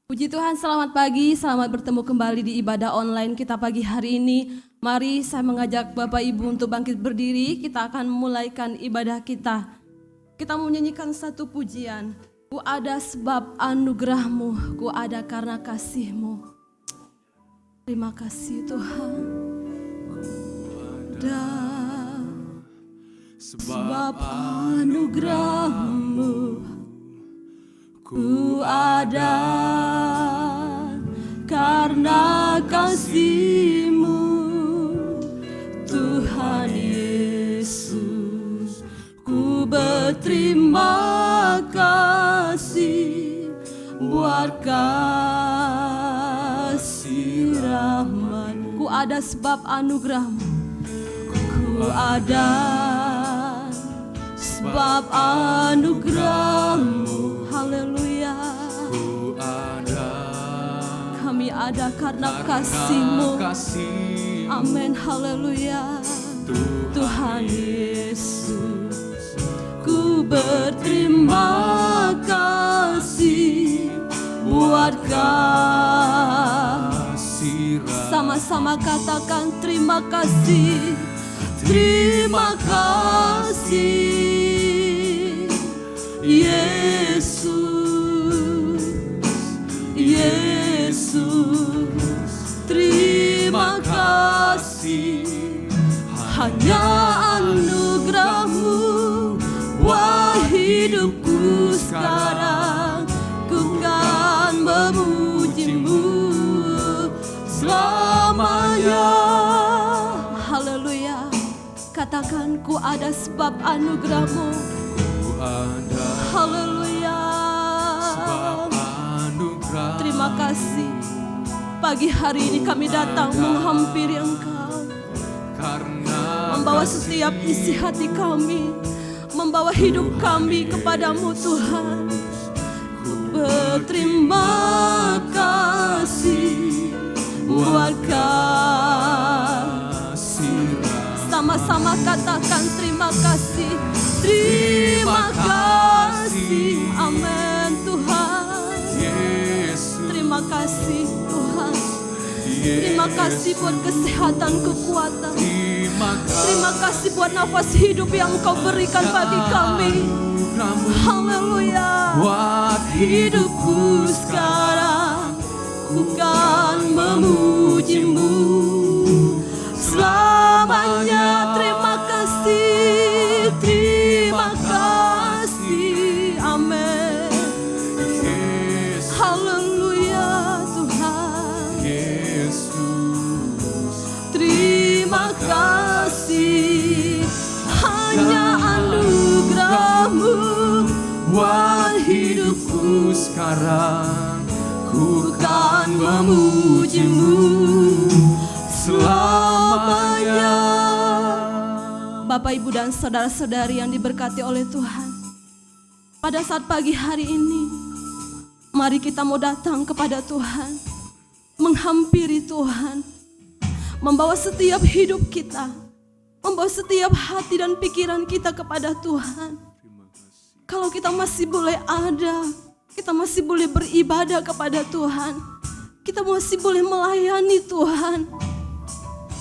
Puji Tuhan, selamat pagi, selamat bertemu kembali di ibadah online kita pagi hari ini. Mari saya mengajak Bapak Ibu untuk bangkit berdiri, kita akan memulaikan ibadah kita. Kita menyanyikan satu pujian. Ku ada sebab anugerahmu, ku ada karena kasihmu. Terima kasih Tuhan. Ada sebab anugerahmu, ku ada karena kasih-Mu, Tuhan Yesus. Ku berterima kasih buat kasih rahmat. Ku ada sebab anugerah-Mu, ku ada sebab anugerah-Mu. Haleluya. Kami ada karena kasih-Mu. Amin, haleluya. Tuhan Yesus, ku berterima kasih buat kasih. Sama-sama katakan terima kasih. Terima kasih Yesus, Yesus, terima kasih. Hanya anugerah-Mu, wah hidupku sekarang, ku kan memuji-Mu selamanya. Haleluya. Katakan ku ada sebab anugerah-Mu. Ku ada Haleluya. sebab anugerah. Terima kasih. Pagi hari ini kami datang menghampiri Engkau, Karena membawa setiap isi hati kami, membawa hidup kami kepadamu Tuhan. Ku berterima kasih buat kasih. sama-sama katakan terima kasih. Terima kasih. Amin Tuhan. Yesus, Terima kasih Tuhan. Terima kasih buat kesehatan, kekuatan. Terima kasih buat nafas hidup yang Kau berikan bagi kami. Haleluya. buat Hidupku sekarang, ku kan memuji-Mu selamanya. Terima kasih, terima kasih. Amin. Yesus, Haleluya Tuhan. Yesus, Terima kasih. Hanya anugerah-Mu, buat hidupku sekarang, ku kan memuji-Mu selamanya. Bapak, Ibu, dan saudara-saudari yang diberkati oleh Tuhan, pada saat pagi hari ini, mari kita mau datang kepada Tuhan, menghampiri Tuhan, membawa setiap hidup kita, membawa setiap hati dan pikiran kita kepada Tuhan. Kalau kita masih boleh ada, kita masih boleh beribadah kepada Tuhan, kita masih boleh melayani Tuhan.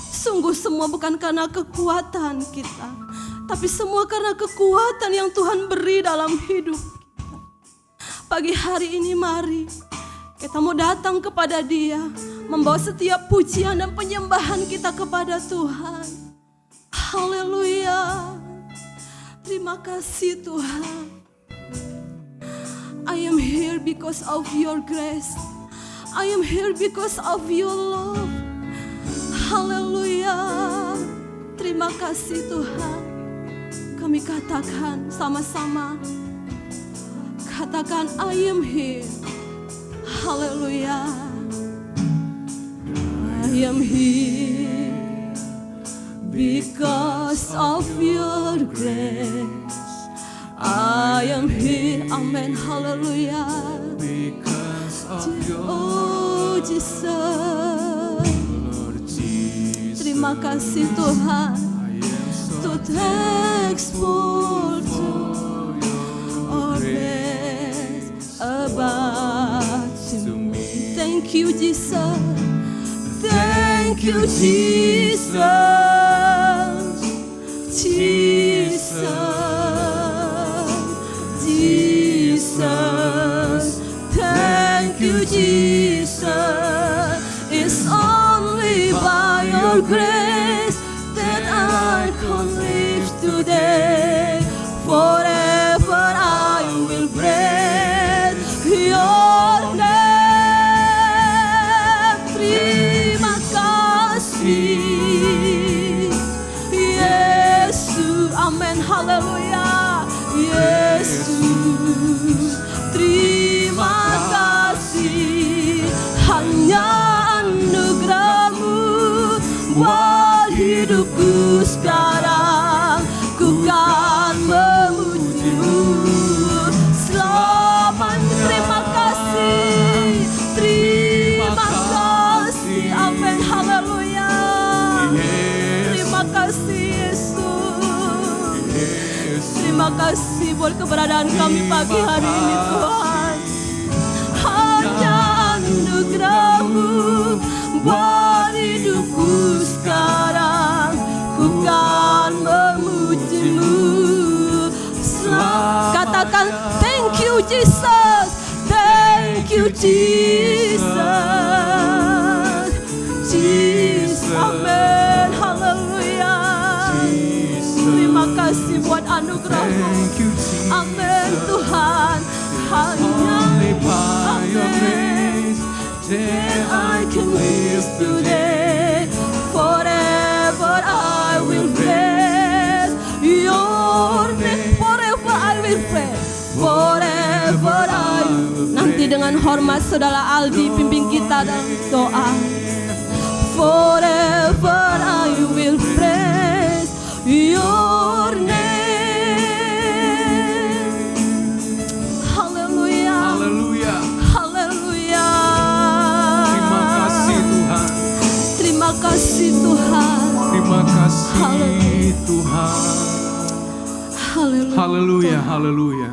Sungguh semua bukan karena kekuatan kita, tapi semua karena kekuatan yang Tuhan beri dalam hidup kita. Pagi hari ini mari kita mau datang kepada Dia, membawa setiap pujian dan penyembahan kita kepada Tuhan. Haleluya. Terima kasih Tuhan. I am here because of your grace. I am here because of your love. Haleluya. Terima kasih Tuhan. Kami katakan sama-sama. Katakan I am here. Haleluya. I am here because of your grace. I am here. Amen. Haleluya. Because of your Oh Jesus. Lord Jesus, Terima kasih Tuhan. I am so To thankful to for your our best about to me. you Jesus. Thank you Jesus. Jesus. Jesus. Thank you Jesus. It's only by your grace that I can live today. Forever I will praise your name. Terima kasih Yesus. Amin. Haleluya. Yesus. Terima kasih. Hanya anugerah-Mu buat hidupku sekarang. Ku kan memuji-Mu selamanya. Terima kasih. Terima kasih. Amin. Haleluya. Terima kasih Yesus. Terima kasih buat keberadaan kami pagi hari ini Tuhan. Hanya anugerah-Mu buat hidupku sekarang. Ku kan memuji-Mu. Katakan thank you Jesus. Thank you Jesus. Jesus. Amin. Haleluya. Terima kasih buat anugerah-Mu. Thank you, Jesus. Amin Tuhan. Hanya Only by your Amin. grace that I can live today. Forever I will praise your name. Forever I will praise. Forever I will. Nanti dengan hormat Saudara Aldi pimpin kita dalam doa. Forever I will praise your name. Haleluya. Haleluya. Haleluya. Terima kasih Tuhan. Terima kasih Tuhan. Terima kasih Haleluya. Tuhan. Haleluya. Haleluya, haleluya.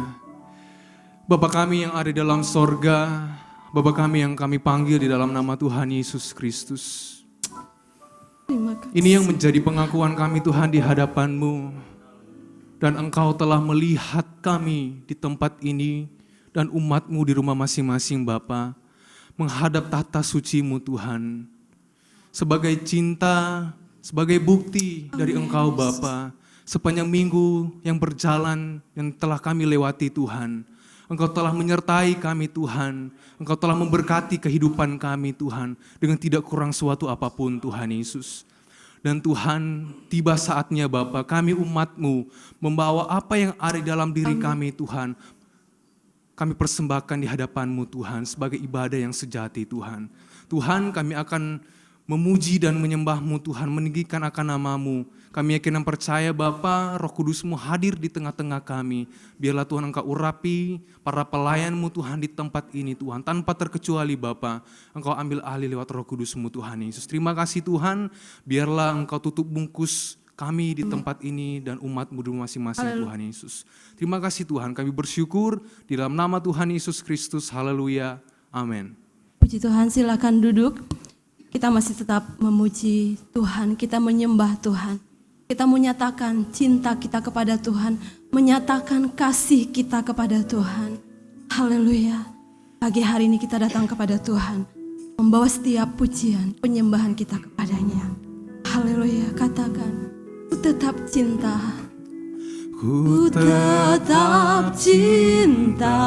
Bapa kami yang ada di dalam sorga, Bapa kami yang kami panggil di dalam nama Tuhan Yesus Kristus. Terima kasih. Ini yang menjadi pengakuan kami Tuhan di hadapan-Mu. Dan Engkau telah melihat kami di tempat ini dan umat-Mu di rumah masing-masing Bapa. Menghadap tahta suci-Mu Tuhan. Sebagai cinta, sebagai bukti dari Engkau Bapa. Sepanjang minggu yang berjalan yang telah kami lewati Tuhan. Engkau telah menyertai kami Tuhan. Engkau telah memberkati kehidupan kami Tuhan. Dengan tidak kurang suatu apapun Tuhan Yesus. Dan Tuhan, tiba saatnya Bapa, kami umat-Mu membawa apa yang ada di dalam diri kami Tuhan. Kami persembahkan di hadapan-Mu Tuhan sebagai ibadah yang sejati Tuhan. Tuhan, kami akan memuji dan menyembah-Mu Tuhan, meninggikan akan nama-Mu. Kami yakin dan percaya Bapa, Roh Kudus-Mu hadir di tengah-tengah kami. Biarlah Tuhan Engkau urapi para pelayan-Mu Tuhan di tempat ini Tuhan. Tanpa terkecuali Bapa, Engkau ambil alih lewat Roh Kudus-Mu Tuhan Yesus. Terima kasih Tuhan, biarlah Engkau tutup bungkus kami di tempat ini dan umat-Mu di masing-masing Tuhan Yesus. Terima kasih Tuhan, kami bersyukur di dalam nama Tuhan Yesus Kristus. Haleluya. Amin. Puji Tuhan, silakan duduk. Kita masih tetap memuji Tuhan, kita menyembah Tuhan. Kita menyatakan cinta kita kepada Tuhan, menyatakan kasih kita kepada Tuhan. Haleluya. Pagi hari ini kita datang kepada Tuhan, membawa setiap pujian, penyembahan kita kepadanya. Haleluya, katakan, ku tetap cinta. Ku tetap cinta.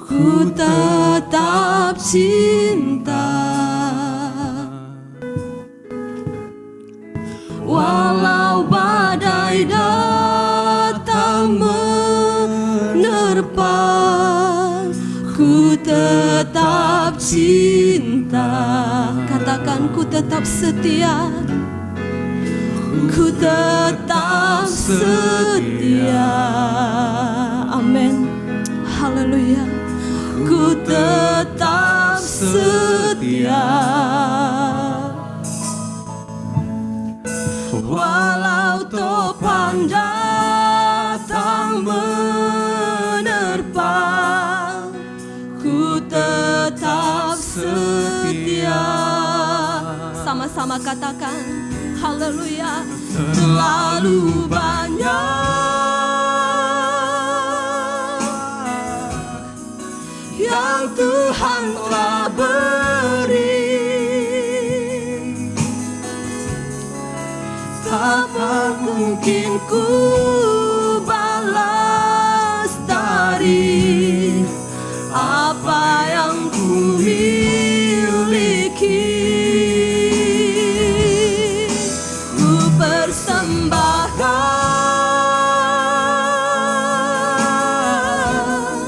Ku tetap cinta. Walau badai datang menerpa, ku tetap cinta. Katakan, ku tetap setia. Ku tetap setia. Amin. Haleluya. Ku tetap setia. Walau topan datang menerpa, Sama-sama katakan, haleluya. Terlalu banyak yang Tuhan telah beri, tak mungkin ku balas dari apa yang ku miliki. Ku persembahkan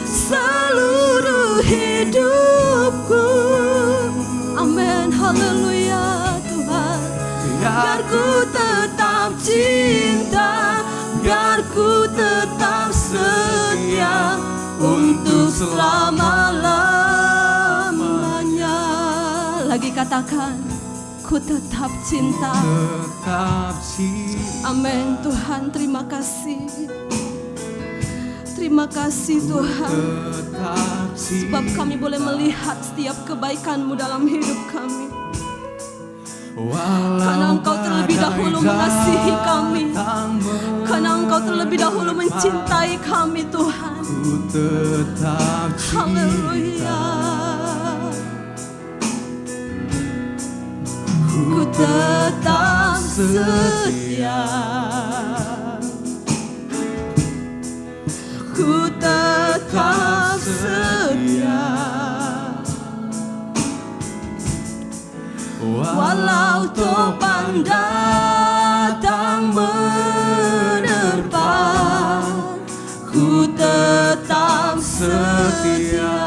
seluruh hidupku. Amin, haleluya Tuhan. Biar ku tetap cinta, biar ku tetap setia untuk selama-lamanya. Lagi katakan, ku tetap cinta. Tetap cinta. Amin Tuhan, terima kasih. Terima kasih Tuhan, Tetap sebab kami boleh melihat setiap kebaikan-Mu dalam hidup kami. Karena Engkau terlebih dahulu mengasihi kami, karena Engkau terlebih dahulu mencintai kami Tuhan. Ku tetap cinta. Haleluya. Ku tetap setia, ku tetap setia, walau topan datang menerpa, ku tetap setia.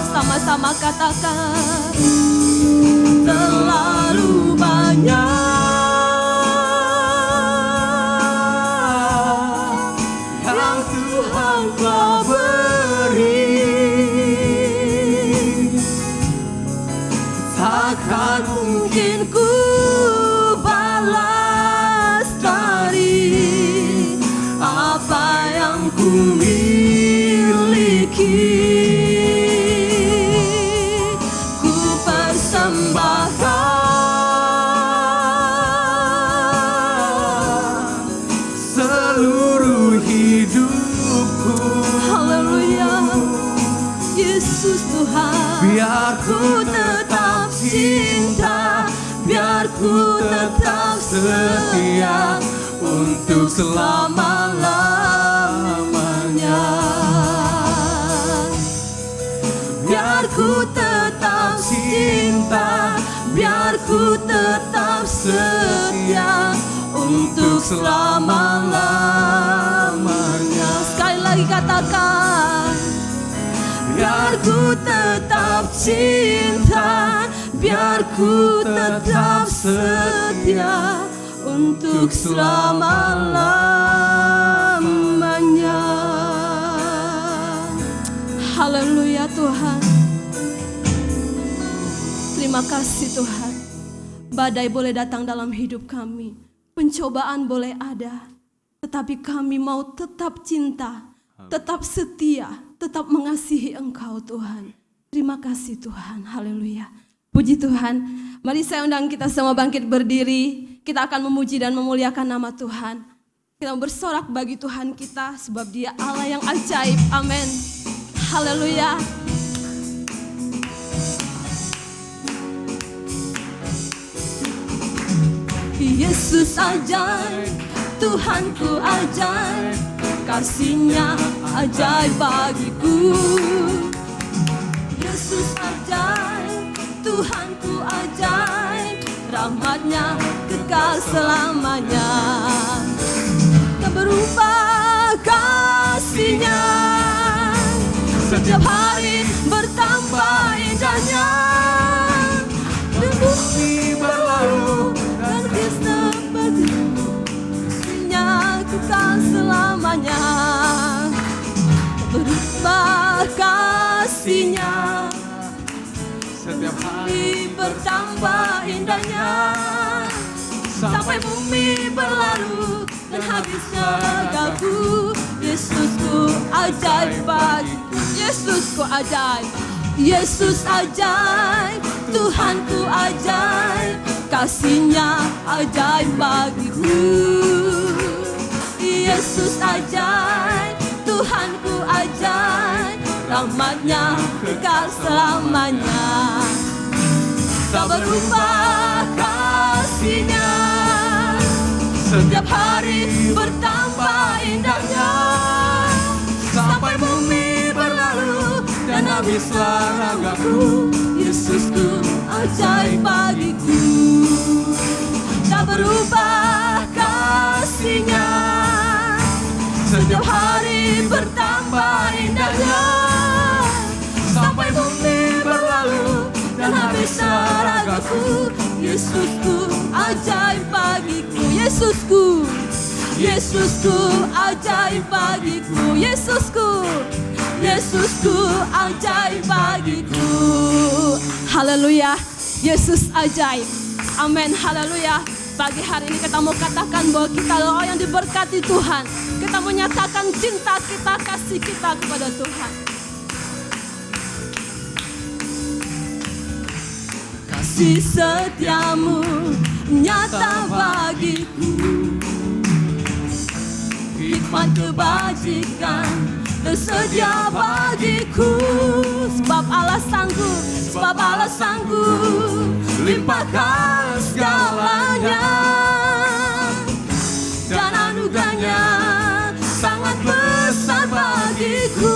Sama-sama katakan, terlalu banyak yang Tuhan telah beri, takkan mungkin ku balas dari apa yang ku miliki. Ku persembahkan seluruh hidupku. Haleluya, Yesus Tuhan. Biar ku tetap cinta, biar ku tetap setia untuk selama-lamanya. Biar ku tetap cinta, biar ku tetap setia untuk selama-lamanya. Sekali lagi katakan, biar ku tetap cinta, biar ku tetap setia untuk selama-lamanya. Haleluya Tuhan. Terima kasih Tuhan. Badai boleh datang dalam hidup kami, pencobaan boleh ada, tetapi kami mau tetap cinta, tetap setia, tetap mengasihi Engkau Tuhan. Terima kasih Tuhan. Haleluya. Puji Tuhan. Mari saya undang kita semua bangkit berdiri. Kita akan memuji dan memuliakan nama Tuhan. Kita bersorak bagi Tuhan kita, sebab Dia Allah yang ajaib. Amin. Haleluya. Yesus ajaib, Tuhanku ajaib, kasih-Nya ajaib bagiku. Yesus ajaib, Tuhanku ajaib, rahmat-Nya kekal selamanya. Tak berubah kasih-Nya, setiap hari bertambah indahnya. Dan bumi berlalu dan Kristus kasih-Nya kekal selamanya. Tak berubah kasih-Nya, setiap hari bertambah indahnya. Sampai bumi berlalu dan habisnya gaku. Yesusku ajaib bagiku. Yesusku ajaib. Yesus ajaib, Tuhanku ajaib, Kasih-Nya ajaib bagiku. Yesus ajaib, Tuhanku ajaib, rahmat-Nya kekal selamanya. Tak berubah kasih-Nya, setiap hari bertambah indahnya. Sampai bumi berlalu dan habislah ragaku, Yesusku ajaib bagiku. Tak berubah kasih-Nya, setiap hari bertambah indahnya. Sampai bumi berlalu dan habislah ragaku, Yesusku ajaib bagiku. Yesusku, Yesusku ajaib bagiku. Yesusku, Yesusku ajaib bagiku. Haleluya, Yesus ajaib. Amin, haleluya. Pagi hari ini kita mau katakan bahwa kita adalah orang yang diberkati Tuhan. Kita menyatakan cinta kita, kasih kita kepada Tuhan. Kasih setiamu nyata bagiku, hikmat kebajikan tersedia bagiku. Sebab Allah sanggup, sebab Allah sanggup limpahkan segalanya. Dan anugerahnya sangat besar bagiku.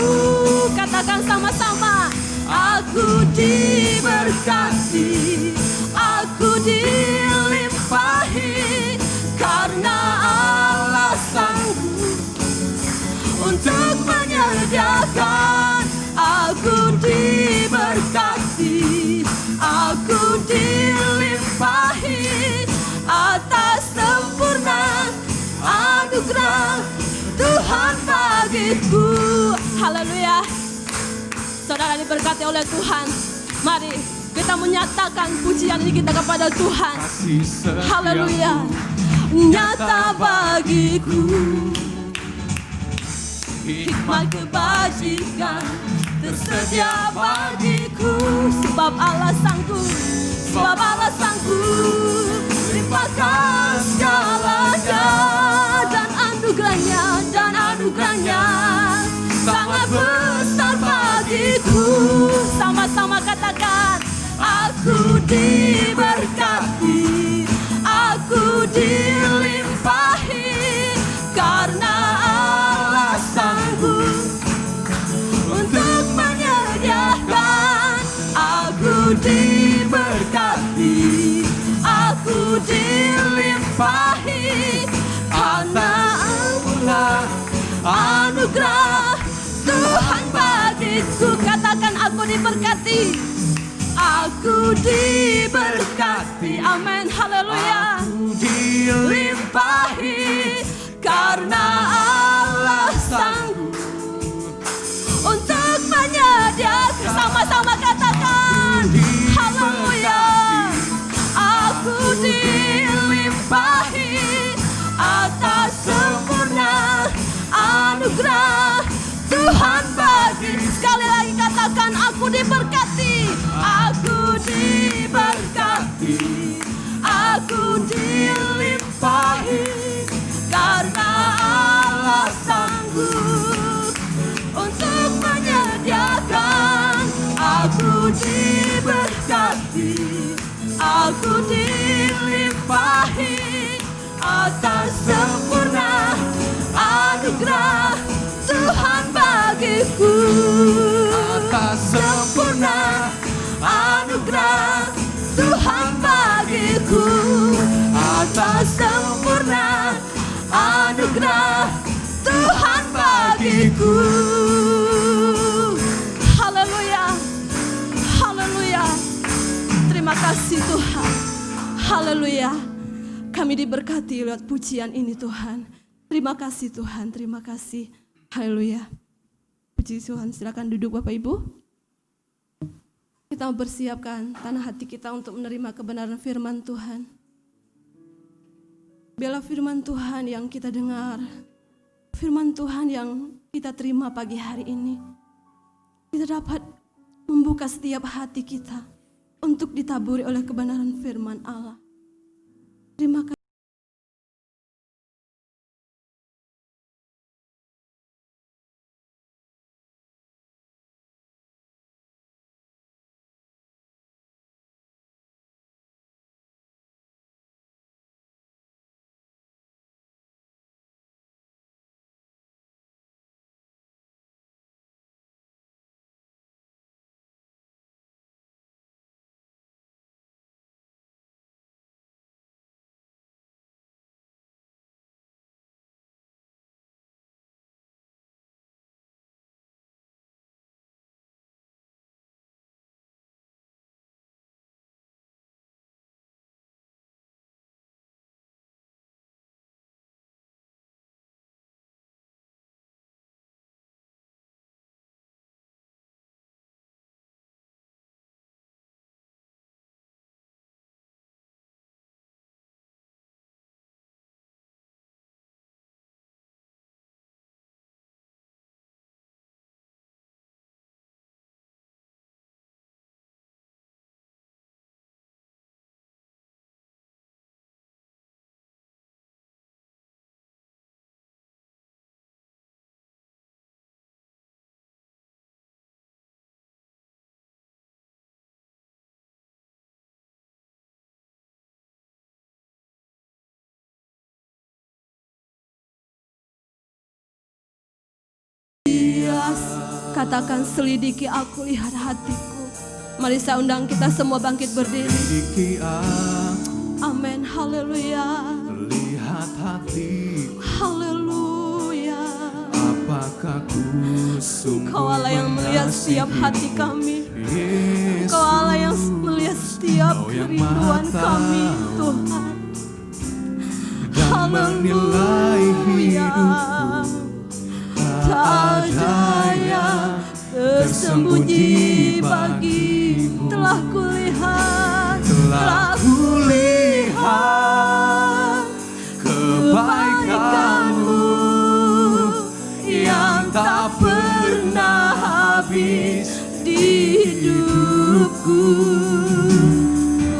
Katakan sama-sama, aku diberkati, aku dilimpahi, karena Allah sanggup untuk menyediakan. Aku diberkati, aku dilimpahi atas sempurna anugerah Tuhan bagiku. Haleluya. Saudara diberkati oleh Tuhan. Mari kita menyatakan pujian ini kita kepada Tuhan. Haleluya. Nyata bagiku, hikmat kebajikan tersedia bagiku. Sebab Allah sanggup, sebab Allah sanggup limpahkan segalanya. Dan anugerahnya sangat besar bagiku. Sama-sama katakan, aku diberkati, aku dilimpahi, karena Allah sanggup untuk menyediakan. Aku diberkati, aku dilimpahi, karena anugerah Tuhan bagiku. Katakan, aku diberkati, aku diberkati. Amin, haleluya. Aku dilimpahi, karena Allah sanggup untuk menyediakan. Sama-sama katakan, haleluya. Aku dilimpahi atas sempurna anugerah Tuhan bagi. Sekali lagi katakan, aku diberkati, aku diberkati, aku dilimpahi, karena Allah sanggup untuk menyediakan. Aku diberkati, aku dilimpahi atas sempurna anugerah Tuhan bagiku. Atas sempurna anugerah Tuhan bagiku. Atas sempurna anugerah Tuhan bagiku. Haleluya, haleluya. Terima kasih Tuhan. Haleluya. Kami diberkati lewat pujian ini Tuhan. Terima kasih Tuhan, terima kasih. Haleluya. Puji Tuhan, silakan duduk Bapak Ibu. Kita mempersiapkan tanah hati kita untuk menerima kebenaran firman Tuhan. Biarlah firman Tuhan yang kita dengar, firman Tuhan yang kita terima pagi hari ini, kita dapat membuka setiap hati kita untuk ditaburi oleh kebenaran firman Allah. Terima kasih. Katakan, selidiki aku, lihat hatiku. Mari saya undang kita semua bangkit berdiri. Selidiki aku, Amin, haleluya. lihat hatiku, Haleluya. apakah ku sungguh Engkau Allah yang melihat setiap hati kami. Engkau Allah yang melihat setiap kerinduan kami, Tuhan. dan menilai hidupku. Tak ada yang tersembunyi bagimu. Telah kulihat kebaikanmu yang tak pernah habis di hidupku.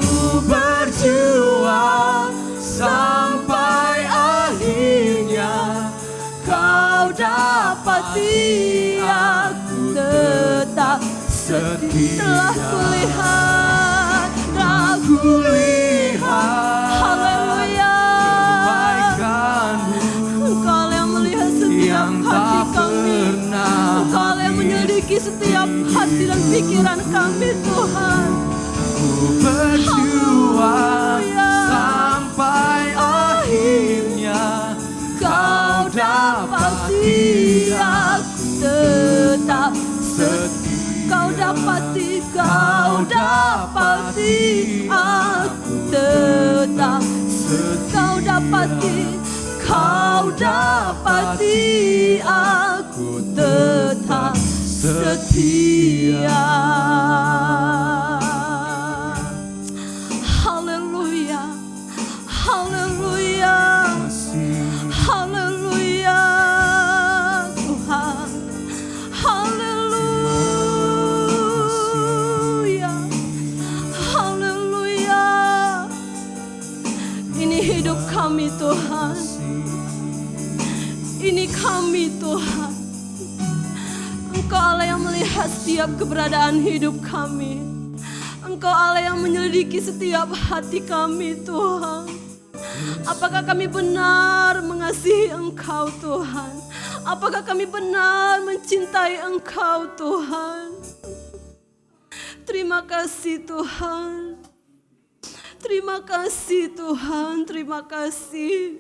Ku berjuang sampai akhirnya kau dapati aku tetap setia. Telah kulihat, haleluya, Engkau yang melihat setiap hati kami. Engkau yang menyelidiki setiap hati dan pikiran kami, Tuhan. Ku berjuang sampai akhirnya Kau dapati aku tetap setia. Kau dapati aku tetap setia. Kau dapati aku tetap setia. Haleluya, haleluya, haleluya, Tuhan. Haleluya, haleluya. Ini hidup kami, Tuhan. Ini kami, Tuhan. Engkau Allah yang melihat setiap keberadaan hidup kami. Engkau Allah yang menyelidiki setiap hati kami, Tuhan. Apakah kami benar mengasihi Engkau, Tuhan? Apakah kami benar mencintai Engkau, Tuhan? Terima kasih, Tuhan. Terima kasih, Tuhan. Terima kasih.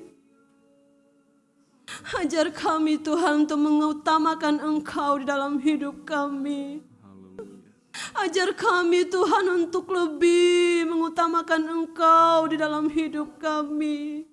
Ajar kami, Tuhan, untuk mengutamakan Engkau di dalam hidup kami. Ajar kami, Tuhan, untuk lebih mengutamakan Engkau di dalam hidup kami.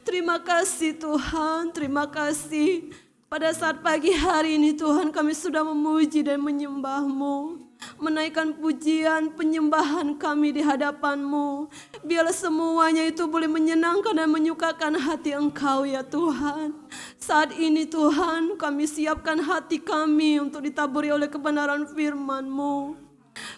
Terima kasih, Tuhan. Terima kasih. Pada saat pagi hari ini, Tuhan, kami sudah memuji dan menyembah-Mu. Menaikkan pujian penyembahan kami di hadapan-Mu. Biarlah semuanya itu boleh menyenangkan dan menyukakan hati Engkau, ya Tuhan. Saat ini, Tuhan, kami siapkan hati kami untuk ditaburi oleh kebenaran firman-Mu.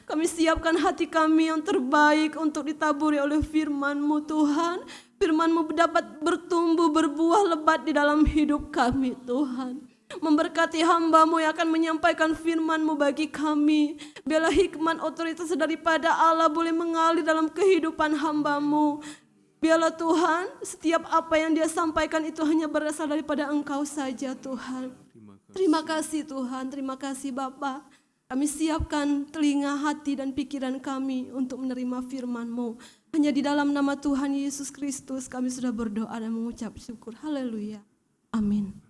Kami siapkan hati kami yang terbaik untuk ditaburi oleh firman-Mu Tuhan. Firman-Mu dapat bertumbuh berbuah lebat di dalam hidup kami Tuhan. Memberkati hamba-Mu yang akan menyampaikan firman-Mu bagi kami. Biarlah hikmat otoritas daripada Allah boleh mengalir dalam kehidupan hamba-Mu. Biarlah Tuhan, setiap apa yang dia sampaikan itu hanya berasal daripada Engkau saja Tuhan. Terima kasih Tuhan, terima kasih Bapa. Kami siapkan telinga, hati dan pikiran kami untuk menerima firman-Mu. Hanya di dalam nama Tuhan Yesus Kristus kami sudah berdoa dan mengucap syukur. Haleluya. Amin.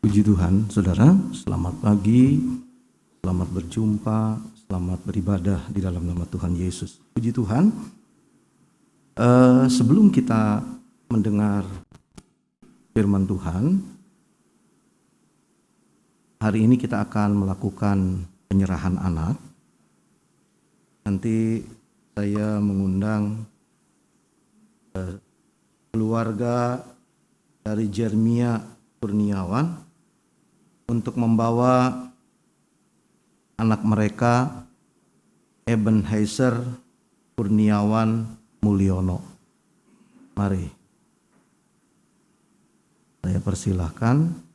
Puji Tuhan, saudara, selamat pagi, selamat berjumpa, selamat beribadah di dalam nama Tuhan Yesus. Puji Tuhan, sebelum kita mendengar firman Tuhan, hari ini kita akan melakukan penyerahan anak. Nanti saya mengundang keluarga dari Jeremia Kurniawan untuk membawa anak mereka Ebenezer Kurniawan Mulyono. Mari saya persilahkan.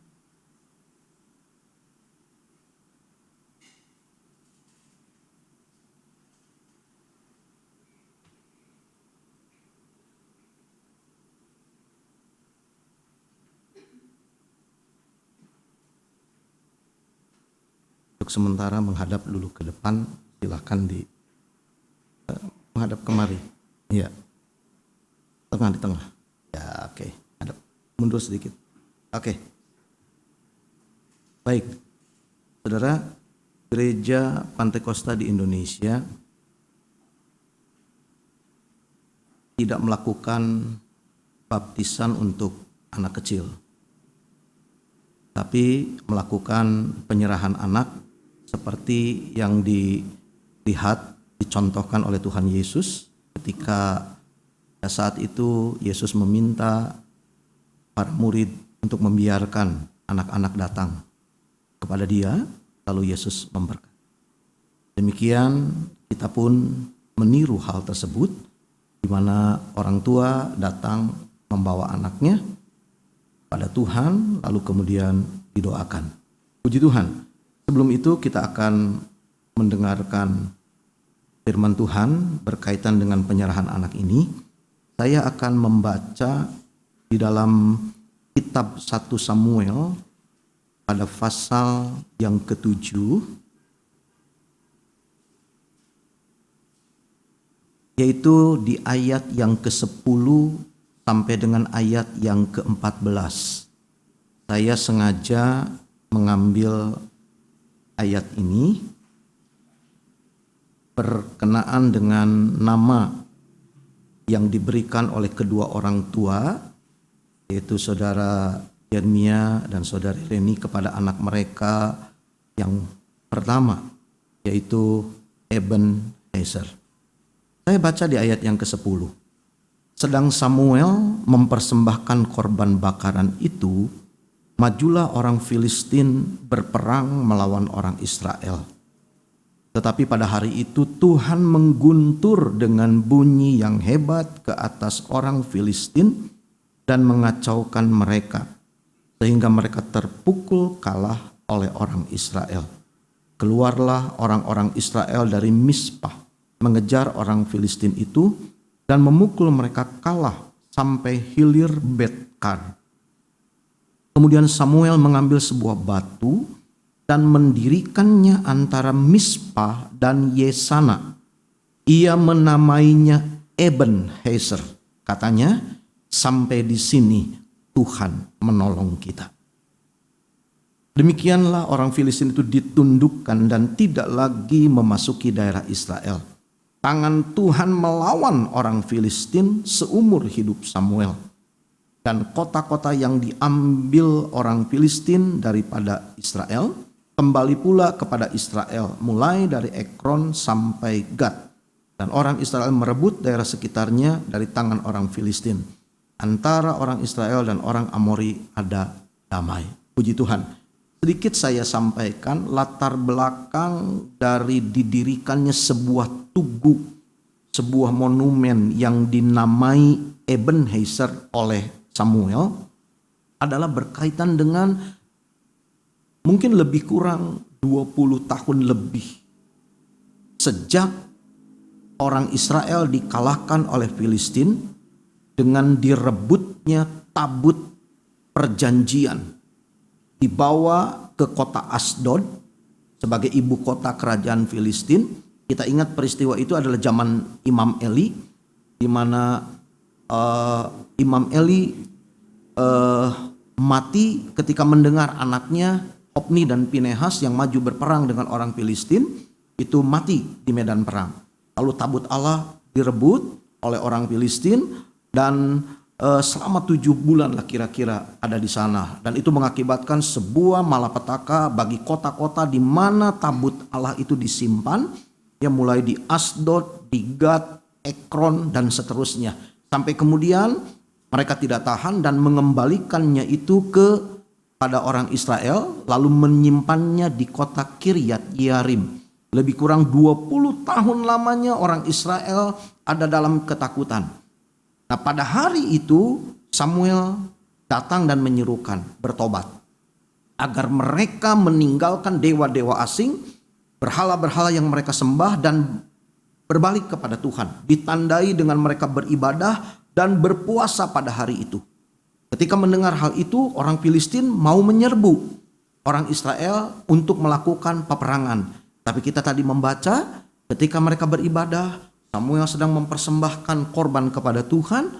Sementara menghadap dulu ke depan, silakan menghadap kemari. Iya. Tengah, di tengah. Ya, oke. Hadap. Mundur sedikit. Oke. Baik. Saudara, Gereja Pantai Kosta di Indonesia tidak melakukan baptisan untuk anak kecil, tapi melakukan penyerahan anak seperti yang dicontohkan oleh Tuhan Yesus ketika saat itu Yesus meminta para murid untuk membiarkan anak-anak datang kepada dia, lalu Yesus memberkati. Demikian kita pun meniru hal tersebut, di mana orang tua datang membawa anaknya pada Tuhan, lalu kemudian didoakan. Puji Tuhan. Sebelum itu kita akan mendengarkan firman Tuhan berkaitan dengan penyerahan anak ini. Saya akan membaca di dalam kitab 1 Samuel pada pasal yang ke-7, yaitu di ayat yang ke-10 sampai dengan ayat yang ke-14. Saya sengaja mengambil ayat ini berkenaan dengan nama yang diberikan oleh kedua orang tua, yaitu saudara Yeremia dan saudari Reni kepada anak mereka yang pertama, yaitu Ebenezer. Saya baca di ayat yang ke-10. Sedang Samuel mempersembahkan korban bakaran itu, majulah orang Filistin berperang melawan orang Israel. Tetapi pada hari itu Tuhan mengguntur dengan bunyi yang hebat ke atas orang Filistin dan mengacaukan mereka, sehingga mereka terpukul kalah oleh orang Israel. Keluarlah orang-orang Israel dari Mispah, mengejar orang Filistin itu dan memukul mereka kalah sampai hilir Bet-Kar. Kemudian Samuel mengambil sebuah batu dan mendirikannya antara Mispah dan Yesana. Ia menamainya Ebenezer. Katanya, sampai di sini Tuhan menolong kita. Demikianlah orang Filistin itu ditundukkan dan tidak lagi memasuki daerah Israel. Tangan Tuhan melawan orang Filistin seumur hidup Samuel. Dan kota-kota yang diambil orang Filistin daripada Israel kembali pula kepada Israel, mulai dari Ekron sampai Gad. Dan orang Israel merebut daerah sekitarnya dari tangan orang Filistin. Antara orang Israel dan orang Amori ada damai. Puji Tuhan. Sedikit saya sampaikan latar belakang dari didirikannya sebuah tugu, sebuah monumen yang dinamai Ebenezer oleh Samuel adalah berkaitan dengan mungkin lebih kurang 20 tahun lebih sejak orang Israel dikalahkan oleh Filistin dengan direbutnya tabut perjanjian, dibawa ke kota Asdod sebagai ibu kota kerajaan Filistin. Kita ingat peristiwa itu adalah zaman Imam Eli, di mana Imam Eli mati ketika mendengar anaknya Hofni dan Pinehas yang maju berperang dengan orang Filistin itu mati di medan perang. Lalu tabut Allah direbut oleh orang Filistin dan selama 7 bulan lah kira-kira ada di sana. Dan itu mengakibatkan sebuah malapetaka bagi kota-kota di mana tabut Allah itu disimpan. Ya, mulai di Asdod, di Gad, Ekron dan seterusnya. Sampai kemudian mereka tidak tahan dan mengembalikannya itu pada orang Israel, lalu menyimpannya di kota Kiryat Yearim. Lebih kurang 20 tahun lamanya orang Israel ada dalam ketakutan. Nah, pada hari itu Samuel datang dan menyerukan bertobat agar mereka meninggalkan dewa-dewa asing, berhala-berhala yang mereka sembah dan berbalik kepada Tuhan. Ditandai dengan mereka beribadah dan berpuasa pada hari itu. Ketika mendengar hal itu, orang Filistin mau menyerbu orang Israel untuk melakukan peperangan. Tapi kita tadi membaca ketika mereka beribadah, Samuel sedang mempersembahkan korban kepada Tuhan.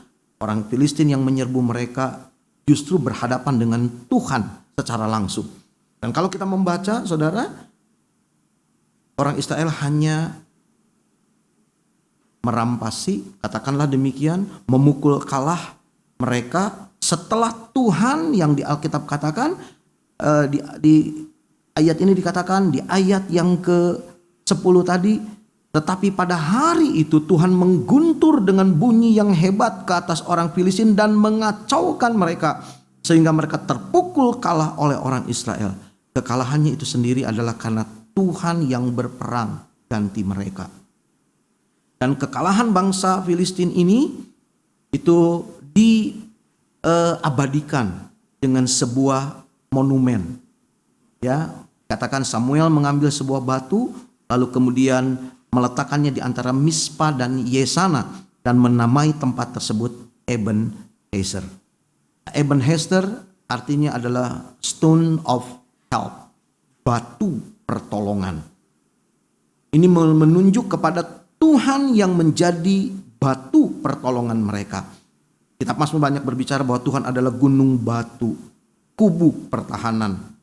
Orang Filistin yang menyerbu mereka justru berhadapan dengan Tuhan secara langsung. Dan kalau kita membaca, saudara, orang Israel hanya merampasi, katakanlah demikian, memukul kalah mereka setelah Tuhan yang di Alkitab katakan, di ayat ini dikatakan, di ayat yang ke-10 tadi, tetapi pada hari itu Tuhan mengguntur dengan bunyi yang hebat ke atas orang Filistin dan mengacaukan mereka sehingga mereka terpukul kalah oleh orang Israel. Kekalahannya itu sendiri adalah karena Tuhan yang berperang ganti mereka. Dan kekalahan bangsa Filistin ini itu diabadikan dengan sebuah monumen. Ya, katakan Samuel mengambil sebuah batu lalu kemudian meletakkannya di antara Mispa dan Yesana dan menamai tempat tersebut Ebenezer. Ebenezer artinya adalah stone of help, batu pertolongan. Ini menunjuk kepada Tuhan yang menjadi batu pertolongan mereka. Kitab Mazmur banyak berbicara bahwa Tuhan adalah gunung batu, kubu pertahanan,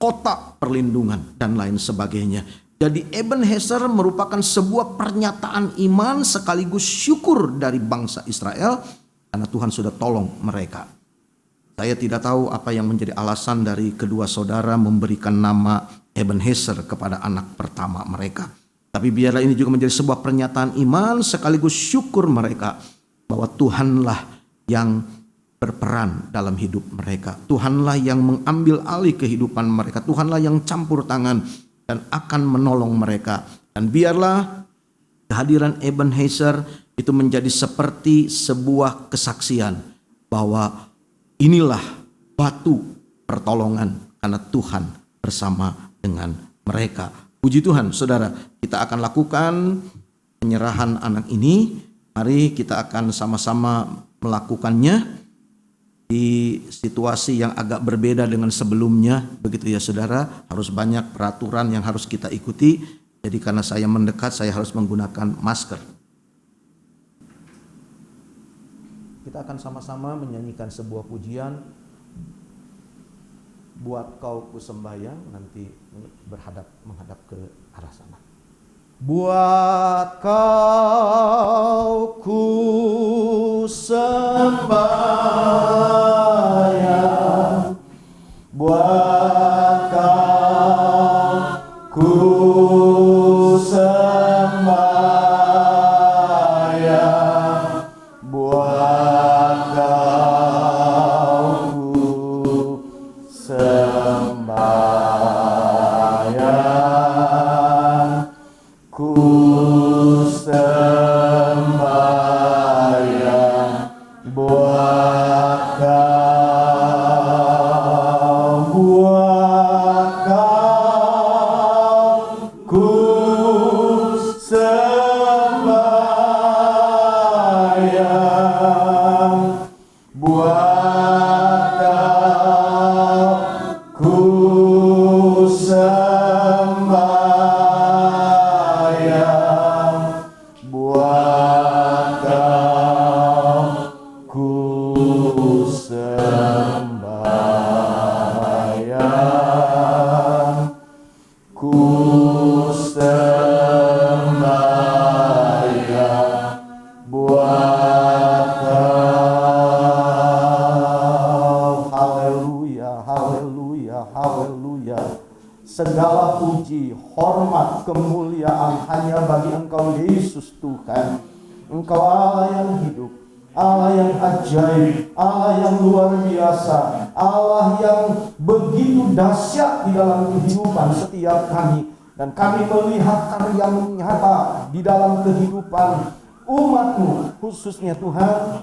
kota perlindungan dan lain sebagainya. Jadi Ebenezer merupakan sebuah pernyataan iman sekaligus syukur dari bangsa Israel karena Tuhan sudah tolong mereka. Saya tidak tahu apa yang menjadi alasan dari kedua saudara memberikan nama Ebenezer kepada anak pertama mereka. Tapi biarlah ini juga menjadi sebuah pernyataan iman sekaligus syukur mereka bahwa Tuhanlah yang berperan dalam hidup mereka. Tuhanlah yang mengambil alih kehidupan mereka. Tuhanlah yang campur tangan dan akan menolong mereka. Dan biarlah kehadiran Ebenezer itu menjadi seperti sebuah kesaksian bahwa inilah batu pertolongan karena Tuhan bersama dengan mereka. Puji Tuhan, saudara, kita akan lakukan penyerahan anak ini. Mari kita akan sama-sama melakukannya di situasi yang agak berbeda dengan sebelumnya. Begitu ya saudara, harus banyak peraturan yang harus kita ikuti. Jadi karena saya mendekat, saya harus menggunakan masker. Kita akan sama-sama menyanyikan sebuah pujian, Buat Kau ku sembahyang, nanti menghadap ke arah sana. Buat Kau ku sembahyang, buat Kau ku sembahyang, buat Kau ku sembahyang, ku sembahyang, buat Kau, buat Kau ku sembahyang, buat Kau ku sembahyang, buat Kau ku sembahyang, ku sembahyang, buat Kau. Haleluya, haleluya, haleluya. Segala puji, hormat, kemuliaan hanya bagi Engkau Yesus Tuhan. Engkau Allah yang hidup, Allah yang ajaib, Allah yang luar biasa, Allah yang begitu dahsyat di dalam kehidupan setiap kami. Dan kami melihat karya-Mu nyata di dalam kehidupan umat-Mu, khususnya Tuhan,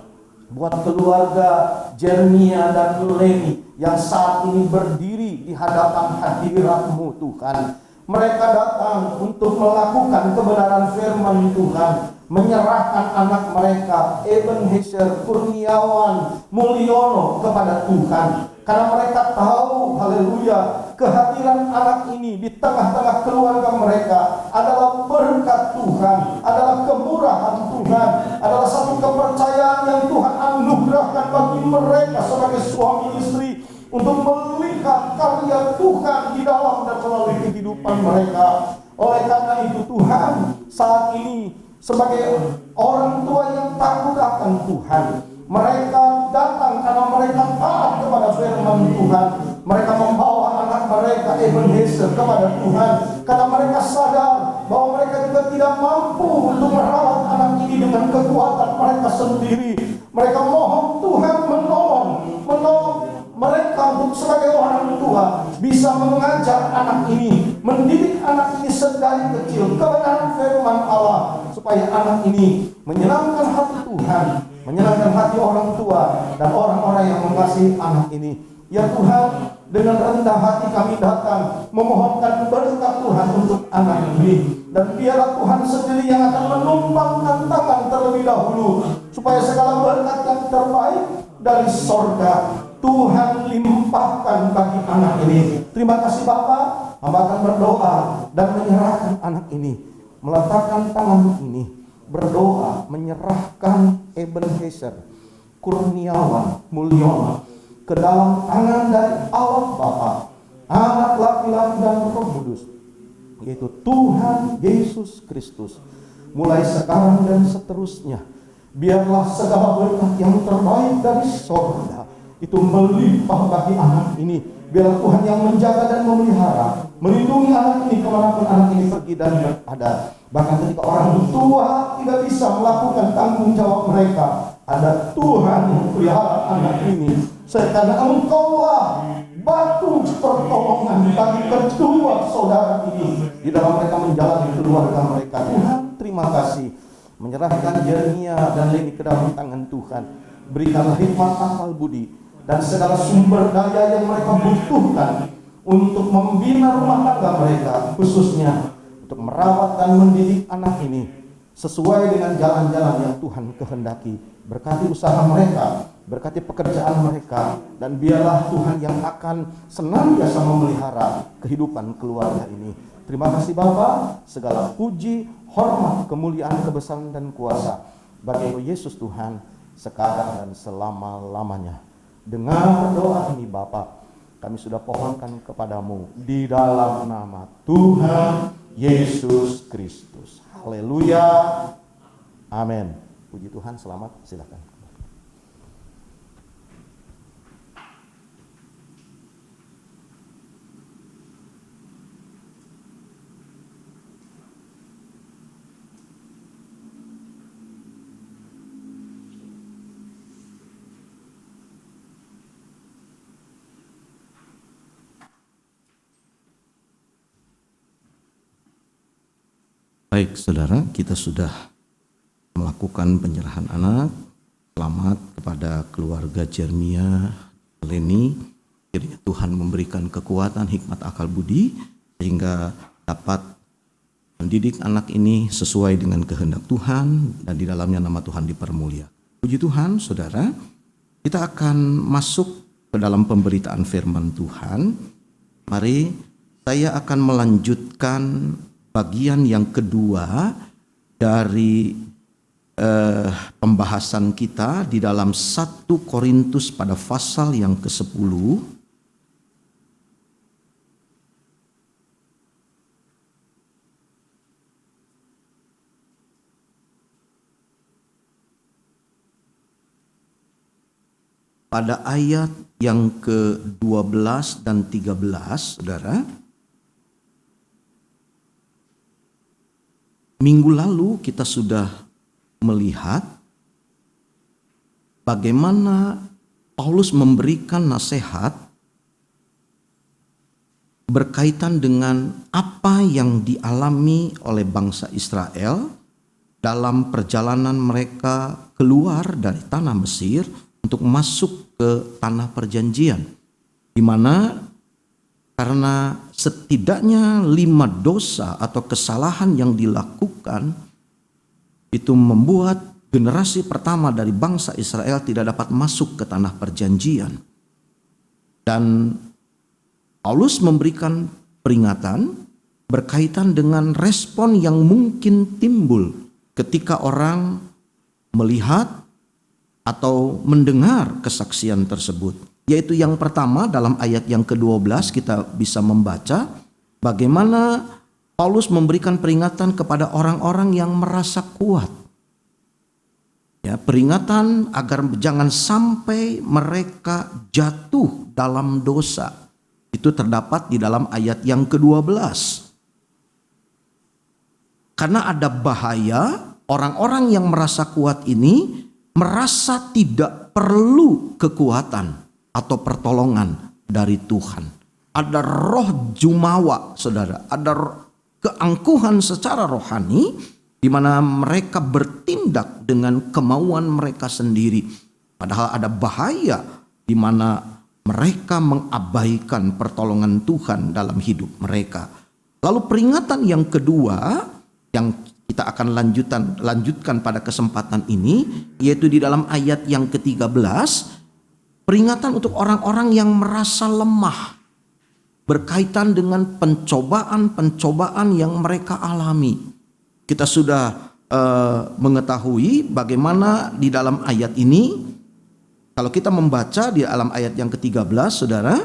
buat keluarga Jeremia dan Leni yang saat ini berdiri di hadapan hadirat-Mu Tuhan. Mereka datang untuk melakukan kebenaran firman Tuhan, menyerahkan anak mereka Ebenezer Kurniawan Mulyono kepada Tuhan. Karena mereka tahu, haleluya, kehadiran anak ini di tengah-tengah keluarga mereka adalah berkat Tuhan, adalah kemurahan Tuhan, adalah satu kepercayaan yang Tuhan anugerahkan bagi mereka sebagai suami istri untuk melihat karya Tuhan di dalam dan melalui kehidupan mereka. Oleh karena itu Tuhan, saat ini sebagai orang tua yang takut akan Tuhan, mereka datang karena mereka taat kepada firman Tuhan. Mereka membawa anak mereka Ebenezer kepada Tuhan karena mereka sadar bahwa mereka juga tidak mampu untuk merawat anak ini dengan kekuatan mereka sendiri. Mereka mohon Tuhan menolong mereka untuk sebagai orang tua bisa mengajar anak ini, mendidik anak ini sedari kecil kebenaran firman Allah, supaya anak ini menyenangkan hati Tuhan, menyenangkan hati orang tua dan orang-orang yang mengasihi anak ini. Ya Tuhan, dengan rendah hati kami datang memohonkan berkat Tuhan untuk anak ini, dan biarlah Tuhan sendiri yang akan menumpangkan tangan terlebih dahulu supaya segala berkat yang terbaik dari sorga Tuhan limpahkan bagi anak ini. Terima kasih Bapa. Hamba akan berdoa dan menyerahkan anak ini, meletakkan tangan ini, berdoa menyerahkan Ebenezer Kurniawan Mulyono ke dalam tangan dari Allah Bapa, Anak laki-laki dan Roh Kudus, yaitu Tuhan Yesus Kristus. Mulai sekarang dan seterusnya, biarlah segala berkat yang terbaik dari sorga itu melimpah bagi anak ini. Biarlah Tuhan yang menjaga dan memelihara, melindungi anak ini kemanapun anak ini pergi dan berada. Bahkan ketika orang tua tidak bisa melakukan tanggung jawab mereka, ada Tuhan yang pelihara anak ini. Karena Engkaulah batu pertolongan bagi kedua saudara ini di dalam mereka menjalani keluarga mereka. Tuhan, terima kasih. Menyerahkan Jeremia dan Leni ke dalam tangan Tuhan. Berikanlah hikmat akal budi dan segala sumber daya yang mereka butuhkan untuk membina rumah tangga mereka, khususnya untuk merawat dan mendidik anak ini sesuai dengan jalan-jalan yang Tuhan kehendaki. Berkati usaha mereka, berkati pekerjaan mereka, dan biarlah Tuhan yang akan senantiasa memelihara kehidupan keluarga ini. Terima kasih Bapa, segala puji, hormat, kemuliaan, kebesaran dan kuasa bagi Yesus Tuhan sekarang dan selama-lamanya. Dengar doa ini Bapa, kami sudah pohonkan kepadamu di dalam nama Tuhan Yesus Kristus. Haleluya. Amin. Puji Tuhan, selamat, silakan. Baik saudara, kita sudah melakukan penyerahan anak. Selamat kepada keluarga Jeremia, Leni. Kiranya Tuhan memberikan kekuatan, hikmat, akal budi sehingga dapat mendidik anak ini sesuai dengan kehendak Tuhan dan di dalamnya nama Tuhan dipermulia. Puji Tuhan saudara, kita akan masuk ke dalam pemberitaan firman Tuhan. Mari saya akan melanjutkan bagian yang kedua dari pembahasan kita di dalam 1 Korintus pada pasal yang ke-10. Pada ayat yang ke-12 dan 13, saudara. Minggu lalu kita sudah melihat bagaimana Paulus memberikan nasihat berkaitan dengan apa yang dialami oleh bangsa Israel dalam perjalanan mereka keluar dari tanah Mesir untuk masuk ke tanah perjanjian, di mana karena setidaknya 5 dosa atau kesalahan yang dilakukan itu membuat generasi pertama dari bangsa Israel tidak dapat masuk ke tanah perjanjian. Dan Paulus memberikan peringatan berkaitan dengan respon yang mungkin timbul ketika orang melihat atau mendengar kesaksian tersebut. Yaitu yang pertama dalam ayat yang ke-12 kita bisa membaca bagaimana Paulus memberikan peringatan kepada orang-orang yang merasa kuat. Ya, peringatan agar jangan sampai mereka jatuh dalam dosa. Itu terdapat di dalam ayat yang ke-12. Karena ada bahaya orang-orang yang merasa kuat ini merasa tidak perlu kekuatan atau pertolongan dari Tuhan. Ada roh jumawa, saudara. Ada keangkuhan secara rohani di mana mereka bertindak dengan kemauan mereka sendiri. Padahal ada bahaya di mana mereka mengabaikan pertolongan Tuhan dalam hidup mereka. Lalu peringatan yang kedua yang kita akan lanjutkan pada kesempatan ini, yaitu di dalam ayat yang ke-13, peringatan untuk orang-orang yang merasa lemah berkaitan dengan pencobaan-pencobaan yang mereka alami. Kita sudah mengetahui bagaimana di dalam ayat ini, kalau kita membaca di dalam ayat yang ke-13, saudara,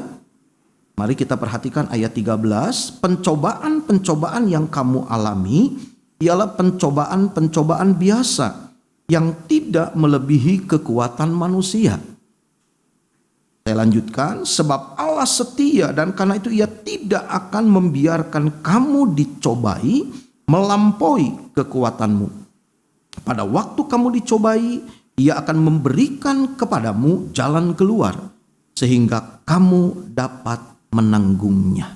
mari kita perhatikan ayat 13, pencobaan-pencobaan yang kamu alami ialah pencobaan-pencobaan biasa yang tidak melebihi kekuatan manusia. Saya lanjutkan, sebab Allah setia dan karena itu ia tidak akan membiarkan kamu dicobai melampaui kekuatanmu. Pada waktu kamu dicobai, ia akan memberikan kepadamu jalan keluar sehingga kamu dapat menanggungnya.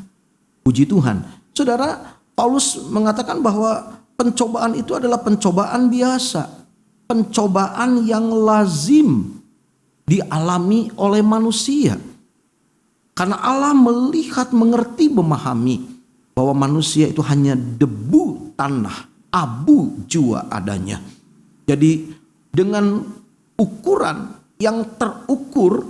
Puji Tuhan. Saudara, Paulus mengatakan bahwa pencobaan itu adalah pencobaan biasa, pencobaan yang lazim dialami oleh manusia. Karena Allah melihat, mengerti, memahami bahwa manusia itu hanya debu tanah, abu jua adanya. Jadi dengan ukuran yang terukur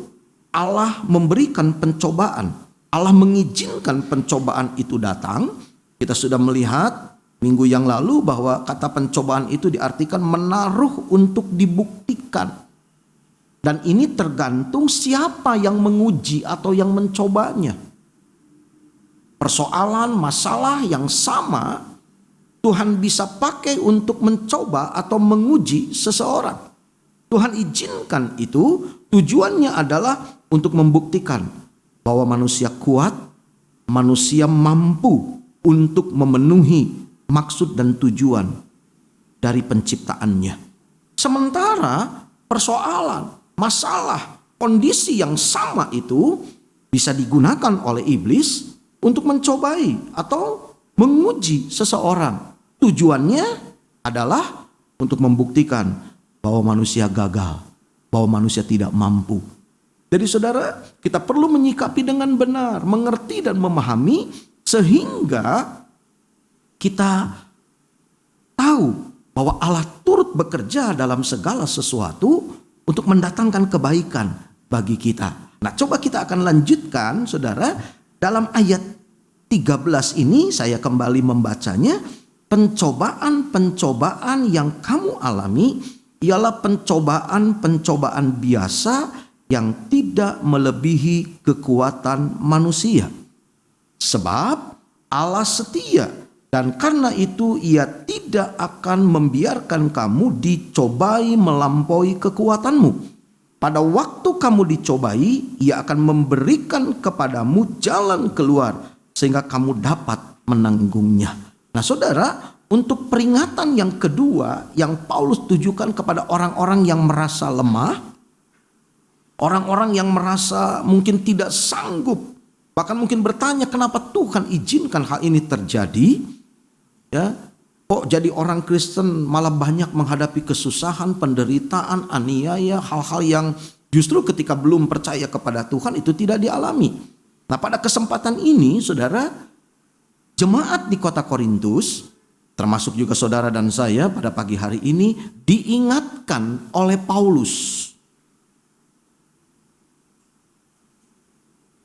Allah memberikan pencobaan. Allah mengizinkan pencobaan itu datang. Kita sudah melihat minggu yang lalu bahwa kata pencobaan itu diartikan menaruh untuk dibuktikan. Dan ini tergantung siapa yang menguji atau yang mencobanya. Persoalan, masalah yang sama Tuhan bisa pakai untuk mencoba atau menguji seseorang. Tuhan izinkan itu, tujuannya adalah untuk membuktikan bahwa manusia kuat, manusia mampu untuk memenuhi maksud dan tujuan dari penciptaannya. Sementara persoalan, masalah, kondisi yang sama itu bisa digunakan oleh iblis untuk mencobai atau menguji seseorang. Tujuannya adalah untuk membuktikan bahwa manusia gagal, bahwa manusia tidak mampu. Jadi saudara, kita perlu menyikapi dengan benar, mengerti dan memahami sehingga kita tahu bahwa Allah turut bekerja dalam segala sesuatu untuk mendatangkan kebaikan bagi kita. Nah, coba kita akan lanjutkan saudara, dalam ayat 13 ini saya kembali membacanya. Pencobaan-pencobaan yang kamu alami ialah pencobaan-pencobaan biasa yang tidak melebihi kekuatan manusia. Sebab Allah setia, dan karena itu Ia tidak akan membiarkan kamu dicobai melampaui kekuatanmu. Pada waktu kamu dicobai, Ia akan memberikan kepadamu jalan keluar sehingga kamu dapat menanggungnya. Nah saudara, untuk peringatan yang kedua yang Paulus tujukan kepada orang-orang yang merasa lemah, orang-orang yang merasa mungkin tidak sanggup, bahkan mungkin bertanya kenapa Tuhan izinkan hal ini terjadi. Ya, kok jadi orang Kristen malah banyak menghadapi kesusahan, penderitaan, aniaya, hal-hal yang justru ketika belum percaya kepada Tuhan itu tidak dialami. Nah, pada kesempatan ini, saudara, jemaat di kota Korintus, termasuk juga saudara dan saya pada pagi hari ini diingatkan oleh Paulus.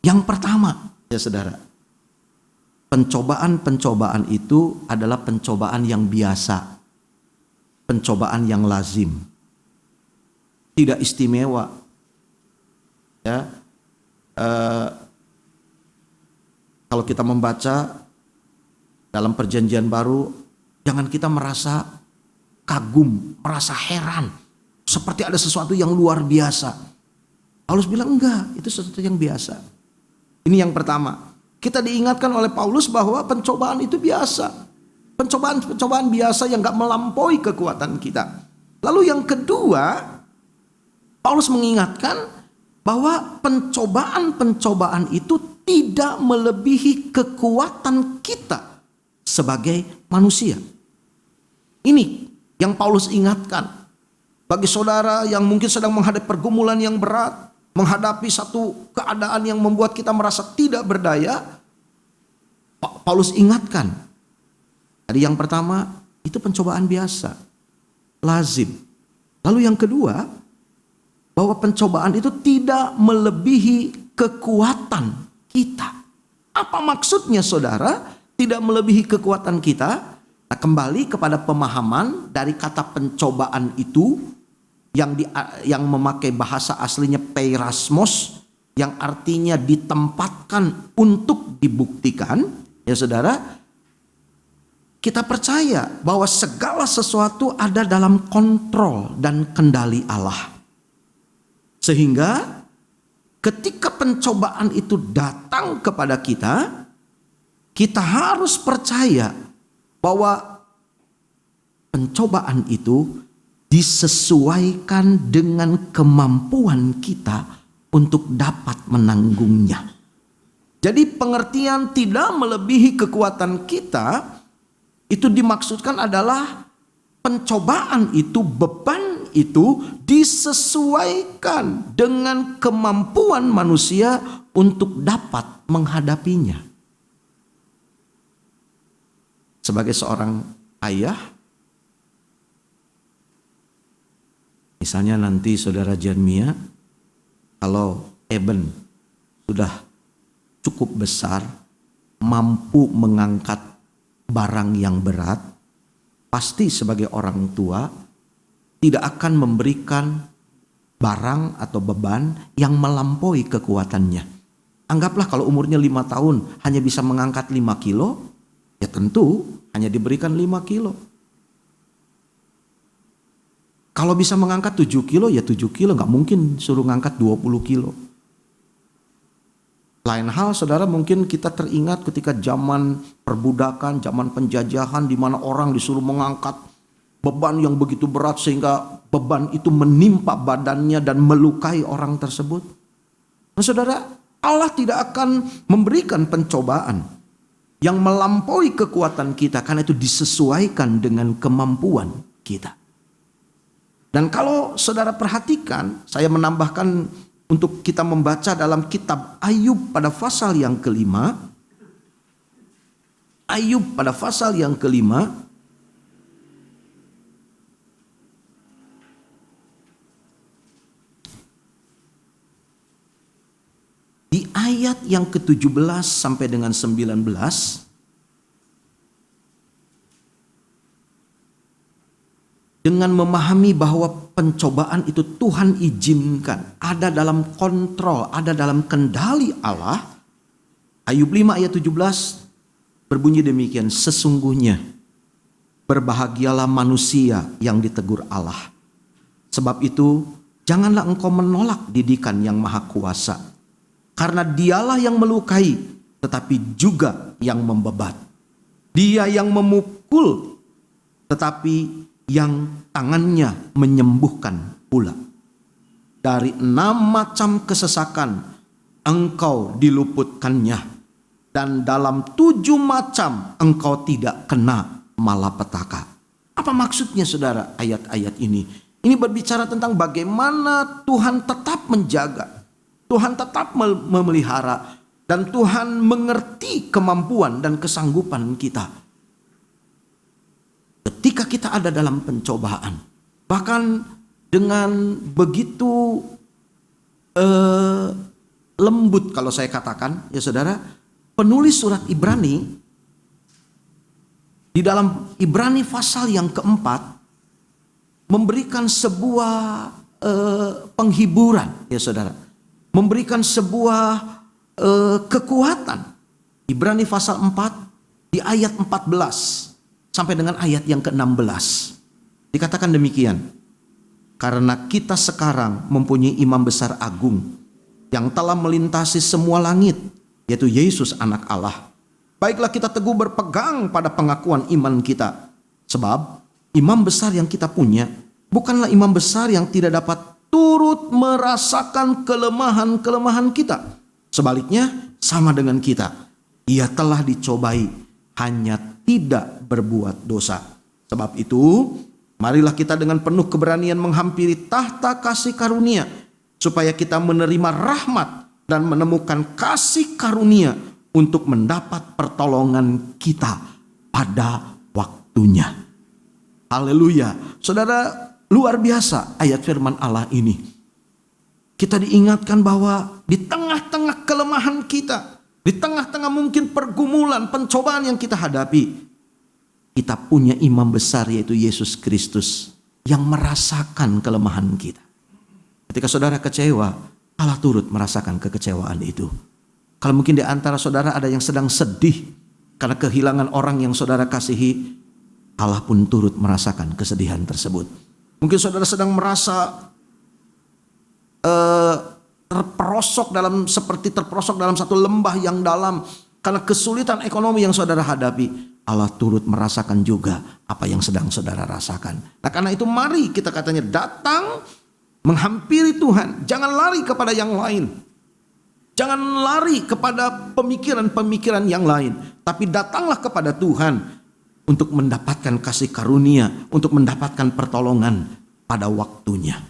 Yang pertama, ya saudara, pencobaan-pencobaan itu adalah pencobaan yang biasa, pencobaan yang lazim, tidak istimewa. Ya, kalau kita membaca dalam perjanjian baru, jangan kita merasa kagum, merasa heran, seperti ada sesuatu yang luar biasa. Paulus bilang enggak, itu sesuatu yang biasa. Ini yang pertama. Kita diingatkan oleh Paulus bahwa pencobaan itu biasa. Pencobaan biasa yang gak melampaui kekuatan kita. Lalu yang kedua, Paulus mengingatkan bahwa pencobaan-pencobaan itu tidak melebihi kekuatan kita sebagai manusia. Ini yang Paulus ingatkan. Bagi saudara yang mungkin sedang menghadapi pergumulan yang berat, menghadapi satu keadaan yang membuat kita merasa tidak berdaya, Paulus ingatkan. Tadi yang pertama, itu pencobaan biasa, lazim. Lalu yang kedua, bahwa pencobaan itu tidak melebihi kekuatan kita. Apa maksudnya saudara? Tidak melebihi kekuatan kita. Nah, kembali kepada pemahaman dari kata pencobaan itu yang memakai bahasa aslinya peirasmos, yang artinya ditempatkan untuk dibuktikan. Ya saudara, kita percaya bahwa segala sesuatu ada dalam kontrol dan kendali Allah. Sehingga ketika pencobaan itu datang kepada kita, kita harus percaya bahwa pencobaan itu disesuaikan dengan kemampuan kita untuk dapat menanggungnya. Jadi pengertian tidak melebihi kekuatan kita itu dimaksudkan adalah pencobaan itu, beban itu disesuaikan dengan kemampuan manusia untuk dapat menghadapinya. Sebagai seorang ayah, misalnya nanti saudara Jeremia, kalau Eben sudah cukup besar, mampu mengangkat barang yang berat, pasti sebagai orang tua tidak akan memberikan barang atau beban yang melampaui kekuatannya. Anggaplah kalau umurnya 5 tahun hanya bisa mengangkat 5 kilo, ya tentu hanya diberikan 5 kilo. Kalau bisa mengangkat 7 kilo, ya 7 kilo, gak mungkin suruh ngangkat 20 kilo. Lain hal saudara, mungkin kita teringat ketika zaman perbudakan, zaman penjajahan, di mana orang disuruh mengangkat beban yang begitu berat sehingga beban itu menimpa badannya dan melukai orang tersebut. Nah saudara, Allah tidak akan memberikan pencobaan yang melampaui kekuatan kita, karena itu disesuaikan dengan kemampuan kita. Dan kalau saudara perhatikan, saya menambahkan untuk kita membaca dalam kitab Ayub pada pasal yang kelima. Ayub pada pasal yang kelima. Di ayat yang ke-17 sampai dengan 19. Dengan memahami bahwa pencobaan itu Tuhan izinkan, ada dalam kontrol, ada dalam kendali Allah. Ayub 5 ayat 17 berbunyi demikian, sesungguhnya berbahagialah manusia yang ditegur Allah. Sebab itu janganlah engkau menolak didikan yang maha kuasa, karena dialah yang melukai tetapi juga yang membebat. Dia yang memukul tetapi yang tangannya menyembuhkan pula. Dari 6 macam kesesakan engkau diluputkannya, dan dalam 7 macam engkau tidak kena malapetaka. Apa maksudnya saudara ayat-ayat ini? Ini berbicara tentang bagaimana Tuhan tetap menjaga, Tuhan tetap memelihara, dan Tuhan mengerti kemampuan dan kesanggupan kita. Ketika kita ada dalam pencobaan, bahkan dengan begitu lembut kalau saya katakan, ya saudara, penulis surat Ibrani di dalam Ibrani pasal yang keempat memberikan sebuah penghiburan, ya saudara, memberikan sebuah kekuatan. Ibrani pasal 4 di ayat 14 sampai dengan ayat yang ke-16. Dikatakan demikian. Karena kita sekarang mempunyai imam besar agung yang telah melintasi semua langit, yaitu Yesus anak Allah. Baiklah kita teguh berpegang pada pengakuan iman kita. Sebab imam besar yang kita punya bukanlah imam besar yang tidak dapat turut merasakan kelemahan-kelemahan kita. Sebaliknya sama dengan kita. Ia telah dicobai, hanya tidak berbuat dosa. Sebab itu, marilah kita dengan penuh keberanian menghampiri tahta kasih karunia, supaya kita menerima rahmat dan menemukan kasih karunia untuk mendapat pertolongan kita pada waktunya. Haleluya. Saudara, luar biasa ayat firman Allah ini. Kita diingatkan bahwa di tengah-tengah kelemahan kita, di tengah-tengah mungkin pergumulan, pencobaan yang kita hadapi, kita punya imam besar yaitu Yesus Kristus yang merasakan kelemahan kita. Ketika saudara kecewa, Allah turut merasakan kekecewaan itu. Kalau mungkin di antara saudara ada yang sedang sedih karena kehilangan orang yang saudara kasihi, Allah pun turut merasakan kesedihan tersebut. Mungkin saudara sedang merasa terperosok dalam satu lembah yang dalam karena kesulitan ekonomi yang saudara hadapi. Allah turut merasakan juga apa yang sedang saudara rasakan. Nah karena itu mari kita katanya datang menghampiri Tuhan. Jangan lari kepada yang lain. Jangan lari kepada pemikiran-pemikiran yang lain. Tapi datanglah kepada Tuhan untuk mendapatkan kasih karunia, untuk mendapatkan pertolongan pada waktunya.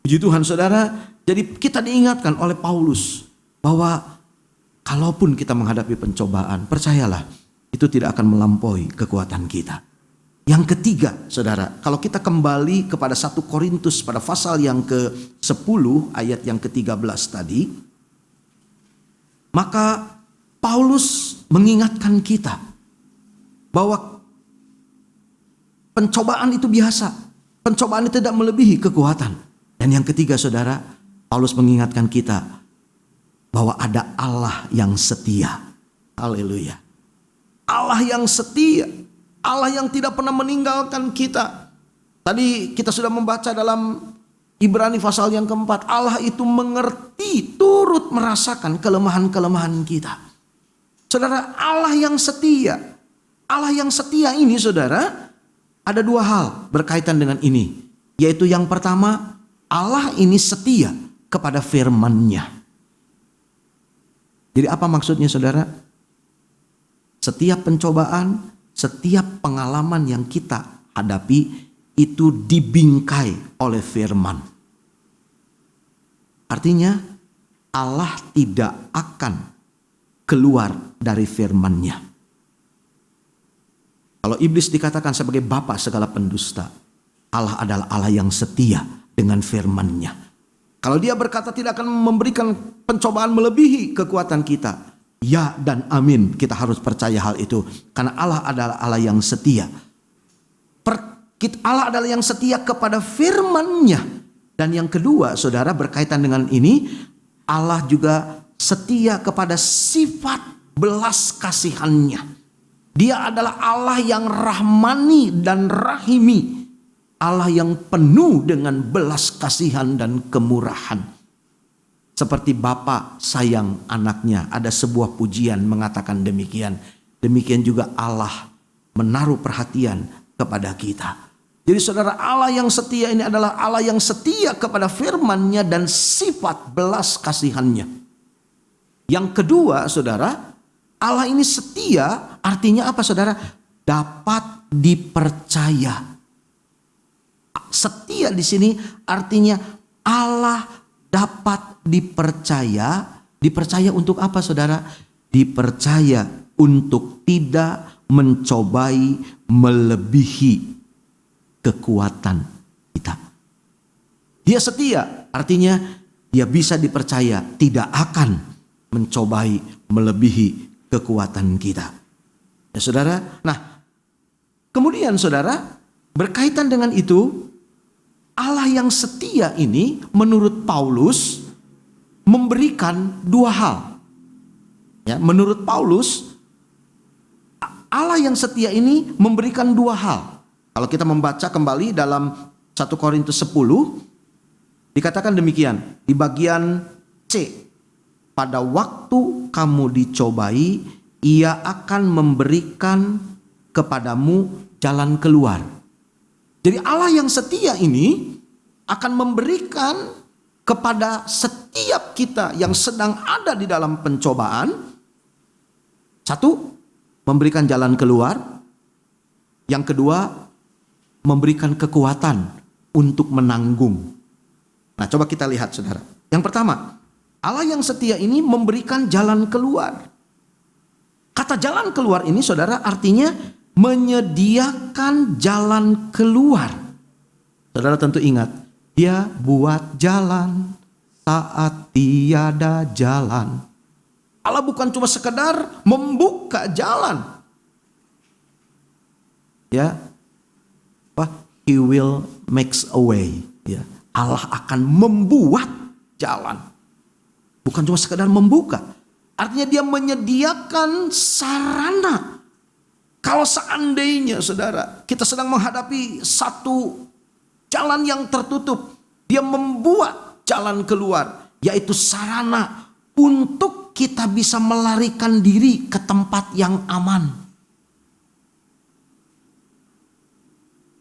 Puji Tuhan saudara. Jadi kita diingatkan oleh Paulus bahwa kalaupun kita menghadapi pencobaan, percayalah itu tidak akan melampaui kekuatan kita. Yang ketiga, saudara, kalau kita kembali kepada 1 Korintus pada pasal yang ke-10 ayat yang ke-13 tadi, maka Paulus mengingatkan kita bahwa pencobaan itu biasa. Pencobaan itu tidak melebihi kekuatan. Dan yang ketiga saudara, Paulus mengingatkan kita bahwa ada Allah yang setia. Haleluya. Allah yang setia. Allah yang tidak pernah meninggalkan kita. Tadi kita sudah membaca dalam Ibrani pasal yang keempat. Allah itu mengerti, turut merasakan kelemahan-kelemahan kita. Saudara, Allah yang setia. Allah yang setia ini saudara, ada dua hal berkaitan dengan ini. Yaitu yang pertama, Allah ini setia kepada firman-Nya. Jadi apa maksudnya saudara? Setiap pencobaan, setiap pengalaman yang kita hadapi itu dibingkai oleh firman. Artinya Allah tidak akan keluar dari firman-Nya. Kalau iblis dikatakan sebagai bapa segala pendusta, Allah adalah Allah yang setia dengan firman-Nya. Kalau dia berkata tidak akan memberikan pencobaan melebihi kekuatan kita, ya dan amin, kita harus percaya hal itu. Karena Allah adalah Allah yang setia. Allah adalah yang setia kepada firman-Nya. Dan yang kedua saudara, berkaitan dengan ini, Allah juga setia kepada sifat belas kasihan-Nya. Dia adalah Allah yang rahmani dan rahimi. Allah yang penuh dengan belas kasihan dan kemurahan. Seperti bapa sayang anaknya. Ada sebuah pujian mengatakan demikian. Demikian juga Allah menaruh perhatian kepada kita. Jadi saudara, Allah yang setia ini adalah Allah yang setia kepada firman-Nya dan sifat belas kasihan-Nya. Yang kedua saudara, Allah ini setia artinya apa saudara? Dapat dipercaya. Setia di sini artinya Allah dapat dipercaya. Dipercaya untuk apa saudara? Dipercaya untuk tidak mencobai melebihi kekuatan kita. Dia setia artinya dia bisa dipercaya tidak akan mencobai melebihi kekuatan kita. Ya saudara, nah kemudian saudara, berkaitan dengan itu, Allah yang setia ini menurut Paulus memberikan dua hal. Ya, menurut Paulus, Allah yang setia ini memberikan dua hal. Kalau kita membaca kembali dalam 1 Korintus 10, dikatakan demikian di bagian C. Pada waktu kamu dicobai, Ia akan memberikan kepadamu jalan keluar. Jadi Allah yang setia ini akan memberikan kepada setiap kita yang sedang ada di dalam pencobaan. Satu, memberikan jalan keluar. Yang kedua, memberikan kekuatan untuk menanggung. Nah, coba kita lihat saudara. Yang pertama, Allah yang setia ini memberikan jalan keluar. Kata jalan keluar ini saudara artinya menyediakan jalan keluar. Saudara tentu ingat, Dia buat jalan saat tiada jalan. Allah bukan cuma sekedar membuka jalan. Ya, He will makes a way. Ya, Allah akan membuat jalan. Bukan cuma sekedar membuka. Artinya dia menyediakan sarana. Kalau seandainya saudara, kita sedang menghadapi satu jalan yang tertutup. Dia membuat jalan keluar. Yaitu sarana untuk kita bisa melarikan diri ke tempat yang aman.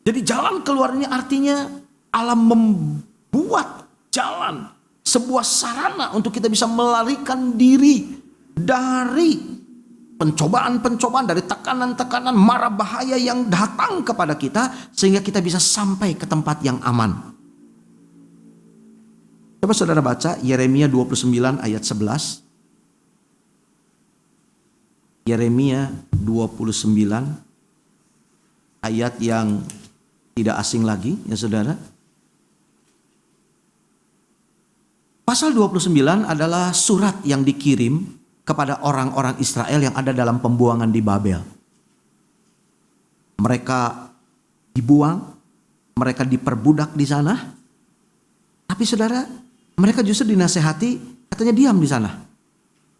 Jadi jalan keluar ini artinya Allah membuat jalan, sebuah sarana untuk kita bisa melarikan diri dari pencobaan-pencobaan, dari tekanan-tekanan, mara bahaya yang datang kepada kita, sehingga kita bisa sampai ke tempat yang aman. Coba saudara baca Yeremia 29 ayat 11. Yeremia 29 ayat yang tidak asing lagi ya saudara. Pasal 29 adalah surat yang dikirim kepada orang-orang Israel yang ada dalam pembuangan di Babel. Mereka dibuang, mereka diperbudak di sana. Tapi saudara, mereka justru dinasehati, katanya diam di sana.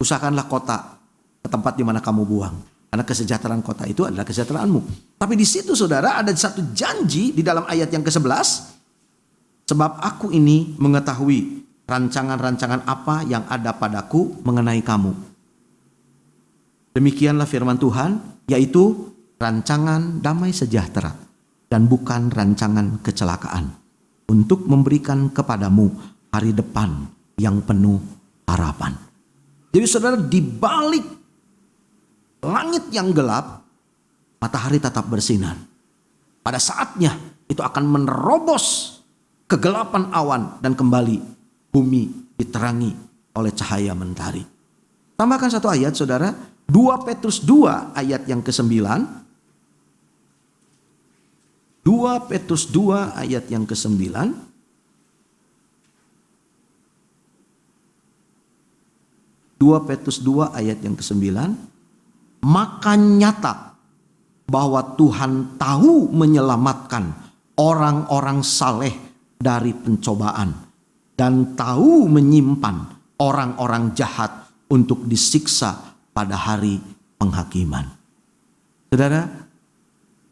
Usahakanlah kota ke tempat di mana kamu buang. Karena kesejahteraan kota itu adalah kesejahteraanmu. Tapi di situ saudara ada satu janji di dalam ayat yang ke-11. Sebab aku ini mengetahui rancangan-rancangan apa yang ada padaku mengenai kamu. Demikianlah firman Tuhan, yaitu rancangan damai sejahtera dan bukan rancangan kecelakaan, untuk memberikan kepadamu hari depan yang penuh harapan. Jadi saudara, di balik langit yang gelap, matahari tetap bersinar. Pada saatnya itu akan menerobos kegelapan awan dan kembali bumi diterangi oleh cahaya mentari. Tambahkan satu ayat saudara, 2 Petrus 2 ayat yang ke-9. 2 Petrus 2 ayat yang ke-9. 2 Petrus 2 ayat yang ke-9. Maka nyata bahwa Tuhan tahu menyelamatkan orang-orang saleh dari pencobaan dan tahu menyimpan orang-orang jahat untuk disiksa pada hari penghakiman. Saudara,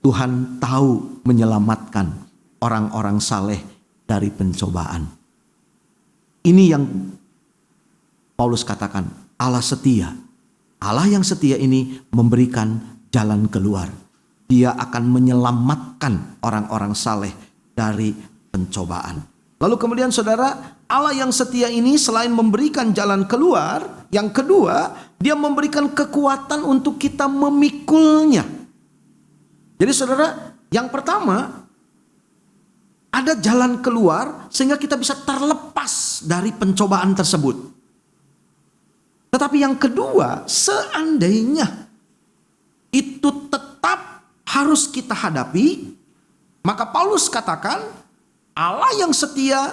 Tuhan tahu menyelamatkan orang-orang saleh dari pencobaan. Ini yang Paulus katakan, Allah setia. Allah yang setia ini memberikan jalan keluar. Dia akan menyelamatkan orang-orang saleh dari pencobaan. Lalu kemudian saudara, Allah yang setia ini selain memberikan jalan keluar, yang kedua, dia memberikan kekuatan untuk kita memikulnya. Jadi saudara, yang pertama, ada jalan keluar sehingga kita bisa terlepas dari pencobaan tersebut. Tetapi yang kedua, seandainya itu tetap harus kita hadapi, maka Paulus katakan Allah yang setia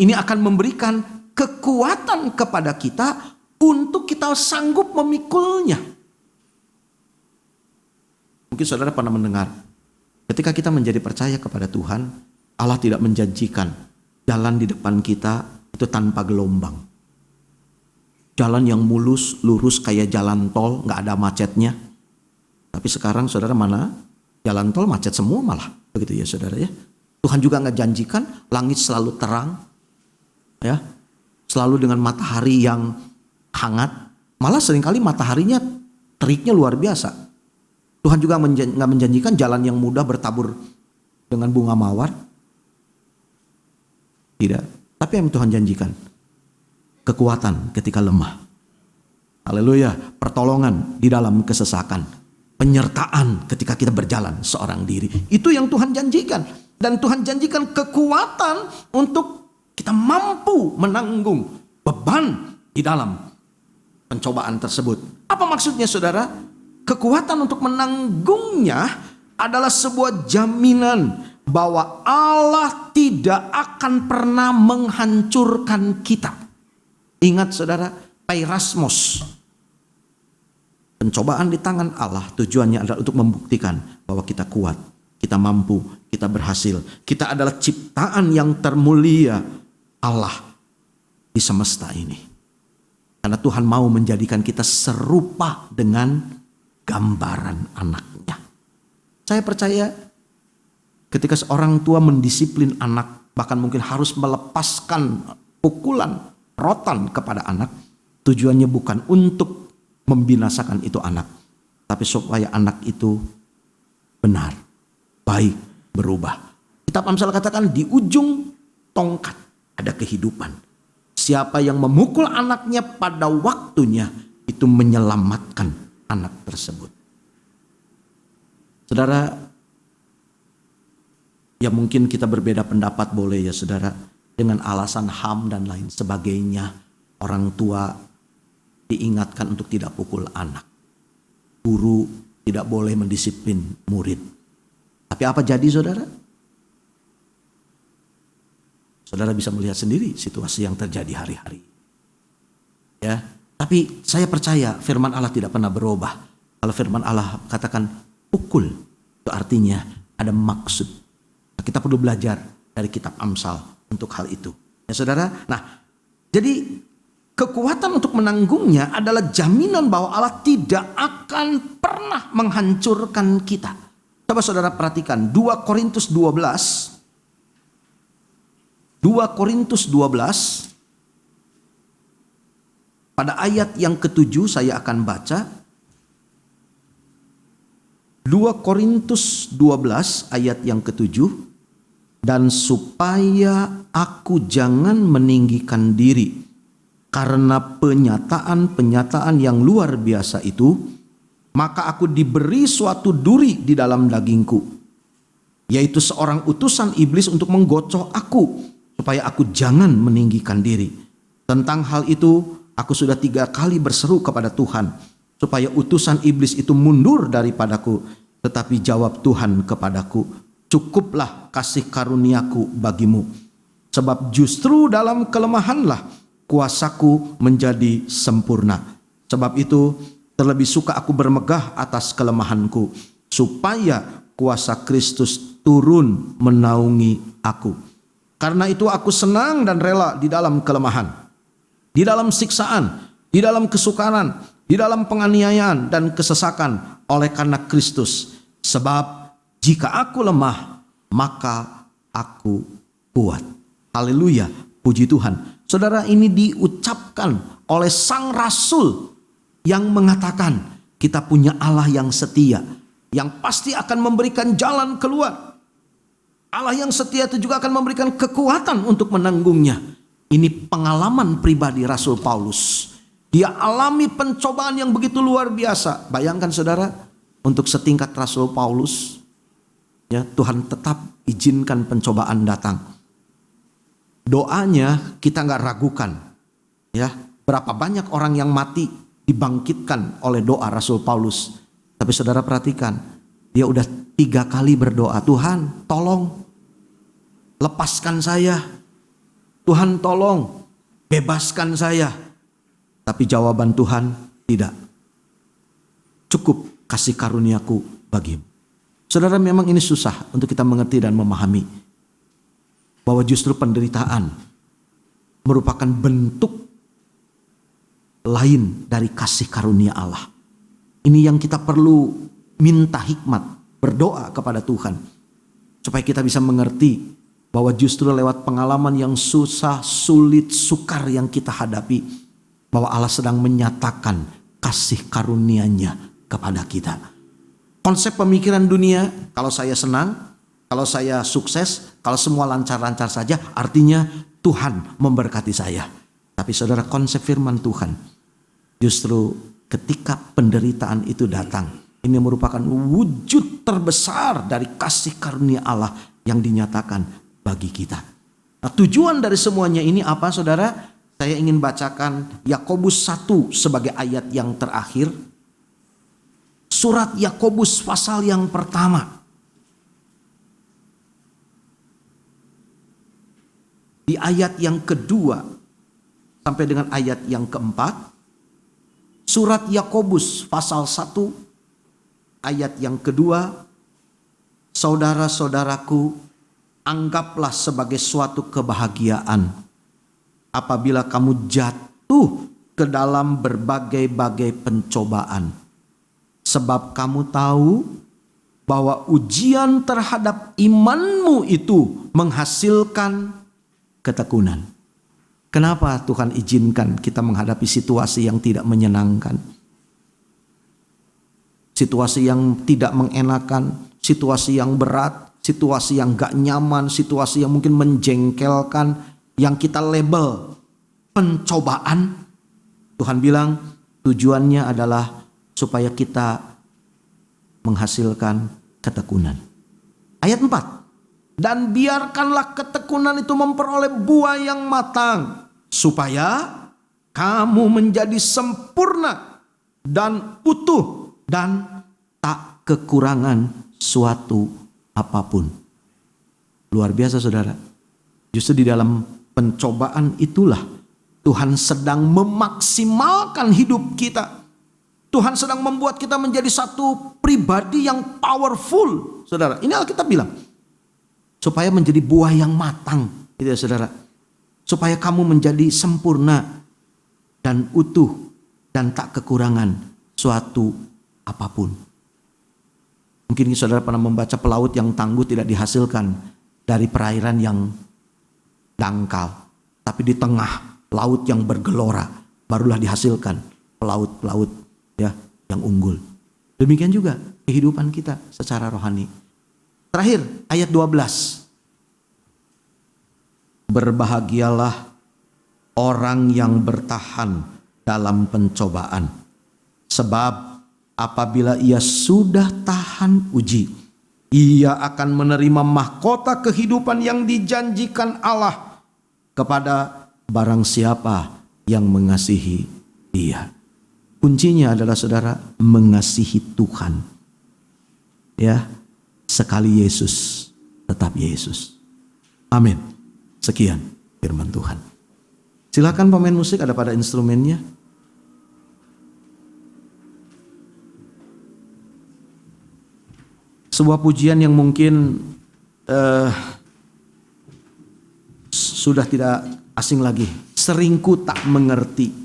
ini akan memberikan kekuatan kepada kita untuk kita sanggup memikulnya. Mungkin saudara pernah mendengar, ketika kita menjadi percaya kepada Tuhan, Allah tidak menjanjikan jalan di depan kita itu tanpa gelombang. Jalan yang mulus, lurus kayak jalan tol, gak ada macetnya. Tapi sekarang saudara mana? Jalan tol macet semua malah. Begitu ya saudara ya. Tuhan juga gak janjikan langit selalu terang. Ya, selalu dengan matahari yang hangat. Malah seringkali mataharinya teriknya luar biasa. Tuhan juga gak menjanjikan jalan yang mudah bertabur dengan bunga mawar. Tidak. Tapi yang Tuhan janjikan, kekuatan ketika lemah. Haleluya. Pertolongan di dalam kesesakan. Penyertaan ketika kita berjalan seorang diri. Itu yang Tuhan janjikan. Dan Tuhan janjikan kekuatan untuk kita mampu menanggung beban di dalam pencobaan tersebut. Apa maksudnya saudara? Kekuatan untuk menanggungnya adalah sebuah jaminan bahwa Allah tidak akan pernah menghancurkan kita. Ingat saudara, Peirasmos. Pencobaan di tangan Allah tujuannya adalah untuk membuktikan bahwa kita kuat, kita mampu, kita berhasil. Kita adalah ciptaan yang termulia Allah di semesta ini. Karena Tuhan mau menjadikan kita serupa dengan gambaran anaknya. Saya percaya ketika seorang tua mendisiplin anak, bahkan mungkin harus melepaskan pukulan, rotan kepada anak, tujuannya bukan untuk membinasakan itu anak, tapi supaya anak itu benar, baik, berubah. Kitab Amsal katakan di ujung tongkat ada kehidupan. Siapa yang memukul anaknya pada waktunya itu menyelamatkan anak tersebut. Saudara, ya mungkin kita berbeda pendapat boleh ya saudara, dengan alasan HAM dan lain sebagainya. Orang tua diingatkan untuk tidak pukul anak. Guru tidak boleh mendisiplin murid. Tapi apa jadi saudara? Saudara bisa melihat sendiri situasi yang terjadi hari-hari. Ya, tapi saya percaya firman Allah tidak pernah berubah. Kalau firman Allah katakan pukul, itu artinya ada maksud. Kita perlu belajar dari kitab Amsal untuk hal itu. Ya Ya saudara. Nah, jadi kekuatan untuk menanggungnya adalah jaminan bahwa Allah tidak akan pernah menghancurkan kita. Coba saudara perhatikan 2 Korintus 12. 2 Korintus 12 pada ayat yang ke-7 saya akan baca. 2 Korintus 12 ayat yang ke-7. Dan supaya aku jangan meninggikan diri karena penyataan-penyataan yang luar biasa itu, maka aku diberi suatu duri di dalam dagingku, yaitu seorang utusan iblis untuk menggocok aku, supaya aku jangan meninggikan diri. Tentang hal itu, aku sudah 3 kali berseru kepada Tuhan, supaya utusan iblis itu mundur daripadaku. Tetapi jawab Tuhan kepadaku, cukuplah kasih karuniaku bagimu, sebab justru dalam kelemahanlah kuasaku menjadi sempurna. Sebab itu terlebih suka aku bermegah atas kelemahanku, supaya kuasa Kristus turun menaungi aku. Karena itu aku senang dan rela di dalam kelemahan, di dalam siksaan, di dalam kesukaran, di dalam penganiayaan dan kesesakan oleh karena Kristus. Sebab jika aku lemah, maka aku kuat. Haleluya, puji Tuhan. Saudara, ini diucapkan oleh sang rasul yang mengatakan kita punya Allah yang setia, yang pasti akan memberikan jalan keluar. Allah yang setia itu juga akan memberikan kekuatan untuk menanggungnya. Ini pengalaman pribadi Rasul Paulus. Dia alami pencobaan yang begitu luar biasa. Bayangkan saudara, untuk setingkat Rasul Paulus, ya, Tuhan tetap izinkan pencobaan datang. Doanya kita nggak ragukan, ya. Berapa banyak orang yang mati dibangkitkan oleh doa Rasul Paulus. Tapi saudara perhatikan, dia udah 3 kali berdoa, Tuhan tolong lepaskan saya, Tuhan tolong bebaskan saya. Tapi jawaban Tuhan, tidak. Cukup kasih karuniaku bagimu. Saudara, memang ini susah untuk kita mengerti dan memahami bahwa justru penderitaan merupakan bentuk lain dari kasih karunia Allah. Ini yang kita perlu minta hikmat, berdoa kepada Tuhan, supaya kita bisa mengerti bahwa justru lewat pengalaman yang susah, sulit, sukar yang kita hadapi, bahwa Allah sedang menyatakan kasih karunia-Nya kepada kita. Konsep pemikiran dunia, kalau saya senang, kalau saya sukses, kalau semua lancar-lancar saja, artinya Tuhan memberkati saya. Tapi saudara, konsep firman Tuhan, justru ketika penderitaan itu datang, ini merupakan wujud terbesar dari kasih karunia Allah yang dinyatakan bagi kita. Nah, tujuan dari semuanya ini apa saudara? Saya ingin bacakan Yakobus 1 sebagai ayat yang terakhir. Surat Yakobus pasal yang pertama. Di ayat yang kedua sampai dengan ayat yang keempat. Surat Yakobus pasal 1 ayat yang kedua. Saudara-saudaraku, anggaplah sebagai suatu kebahagiaan apabila kamu jatuh ke dalam berbagai-bagai pencobaan. Sebab kamu tahu bahwa ujian terhadap imanmu itu menghasilkan ketekunan. Kenapa Tuhan izinkan kita menghadapi situasi yang tidak menyenangkan? Situasi yang tidak mengenakan, situasi yang berat, situasi yang gak nyaman, situasi yang mungkin menjengkelkan, yang kita label pencobaan. Tuhan bilang tujuannya adalah supaya kita menghasilkan ketekunan. Ayat 4. Dan biarkanlah ketekunan itu memperoleh buah yang matang, supaya kamu menjadi sempurna dan utuh dan tak kekurangan suatu apapun. Luar biasa saudara. Justru di dalam pencobaan itulah Tuhan sedang memaksimalkan hidup kita. Tuhan sedang membuat kita menjadi satu pribadi yang powerful, saudara. Ini Alkitab bilang, supaya menjadi buah yang matang, gitu ya saudara. supaya kamu menjadi sempurna dan utuh dan tak kekurangan suatu apapun. Mungkin saudara pernah membaca pelaut yang tangguh tidak dihasilkan dari perairan yang dangkal, tapi di tengah laut yang bergelora barulah dihasilkan pelaut-pelaut ya yang unggul. Demikian juga kehidupan kita secara rohani. Terakhir ayat 12. Berbahagialah orang yang bertahan dalam pencobaan, sebab apabila ia sudah tahan uji, ia akan menerima mahkota kehidupan yang dijanjikan Allah kepada barang siapa yang mengasihi Dia. Kuncinya adalah saudara mengasihi Tuhan. Ya, sekali Yesus, tetap Yesus. Amin. Sekian firman Tuhan. Silakan pemain musik ada pada instrumennya. Sebuah pujian yang mungkin sudah tidak asing lagi. Seringku tak mengerti.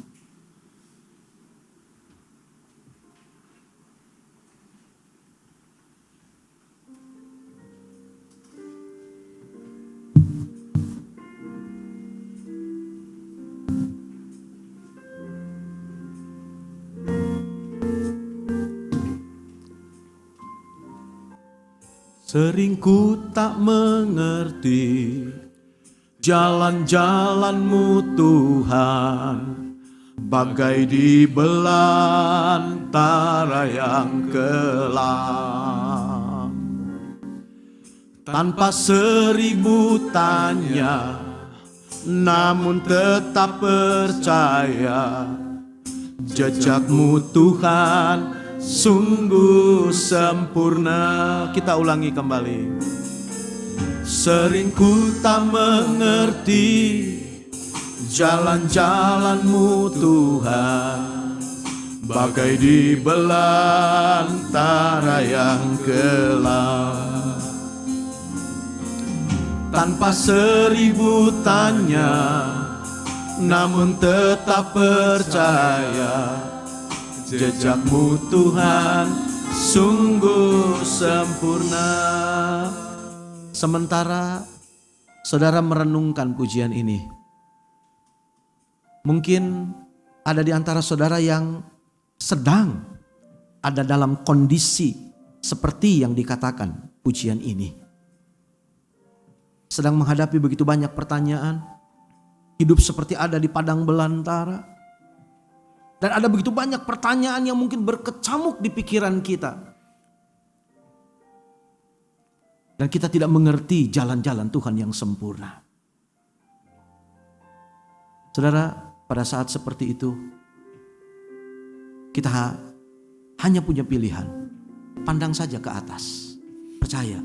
Seringku tak mengerti jalan-jalan-Mu Tuhan, bagai di belantara yang kelam. Tanpa 1000 tanya, namun tetap percaya, jejak-Mu Tuhan sungguh sempurna. Kita ulangi kembali. Seringku tak mengerti jalan-jalan-Mu Tuhan, bagai di belantara yang kelam. Tanpa 1000 tanya, namun tetap percaya, jejak-Mu Tuhan sungguh sempurna. Sementara saudara merenungkan pujian ini, mungkin ada di antara saudara yang sedang ada dalam kondisi seperti yang dikatakan pujian ini. Sedang menghadapi begitu banyak pertanyaan, hidup seperti ada di padang belantara. Dan ada begitu banyak pertanyaan yang mungkin berkecamuk di pikiran kita. Dan kita tidak mengerti jalan-jalan Tuhan yang sempurna. Saudara, pada saat seperti itu, kita hanya punya pilihan. Pandang saja ke atas. Percaya.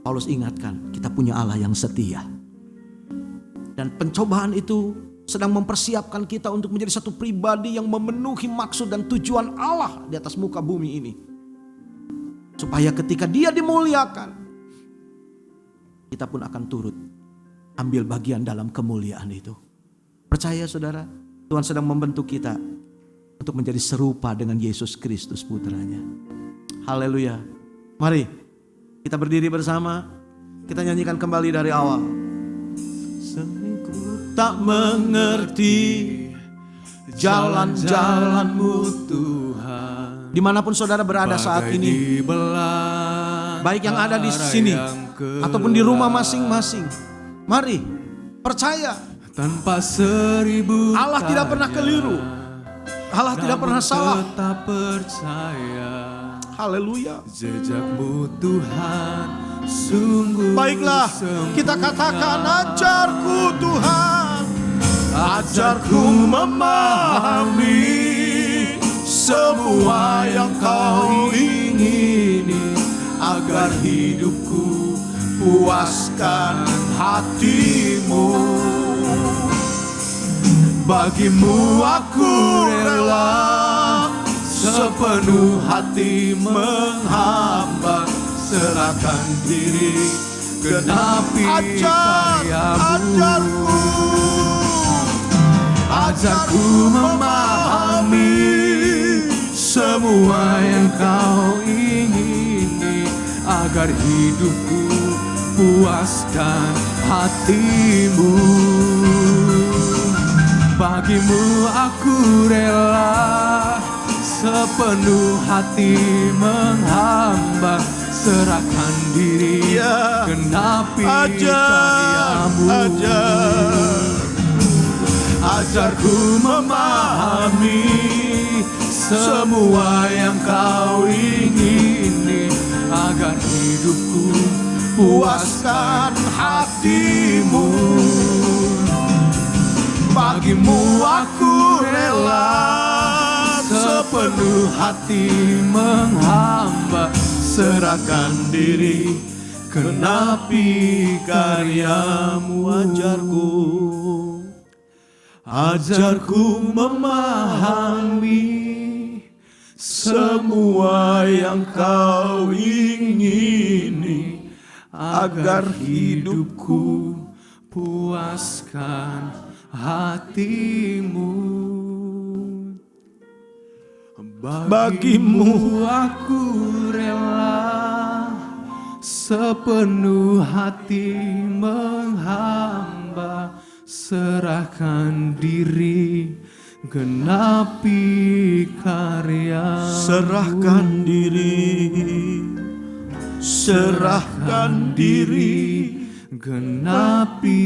Paulus ingatkan, kita punya Allah yang setia. Dan pencobaan itu sedang mempersiapkan kita untuk menjadi satu pribadi yang memenuhi maksud dan tujuan Allah di atas muka bumi ini. Supaya ketika Dia dimuliakan, kita pun akan turut ambil bagian dalam kemuliaan itu. Percaya saudara, Tuhan sedang membentuk kita untuk menjadi serupa dengan Yesus Kristus putranya. Haleluya. Mari kita berdiri bersama, kita nyanyikan kembali dari awal. Tak mengerti jalan-jalan-Mu Tuhan. Dimanapun saudara berada saat ini, baik yang ada di sini ataupun di rumah masing-masing, mari percaya, tanpa 1000 Allah tidak pernah keliru, Allah tidak pernah salah. Tetap percaya, haleluya. jejak-Mu Tuhan sungguh Baiklah, kita katakan, ajarku Tuhan, ajarku memahami semua yang Kau ingini, agar hidupku puaskan hati-Mu. Bagimu aku rela sepenuh hati menghamba, serahkan diri genapi karyamu. Ajarku memahami semua yang kau ingini, agar hidupku puaskan hatimu. Bagimu aku rela sepenuh hati menghamba, serahkan diri, genapi karyamu. Ajarku memahami semua yang kau ingini, agar hidupku puaskan hatimu. Bagimu aku rela sepenuh hati menghamba, serahkan diri, genapi karyamu. Ajarku memahami semua yang kau ingini, agar hidupku puaskan hatimu. Bagimu aku rela sepenuh hati menghamba, serahkan diri, genapi karyamu. Serahkan diri, genapi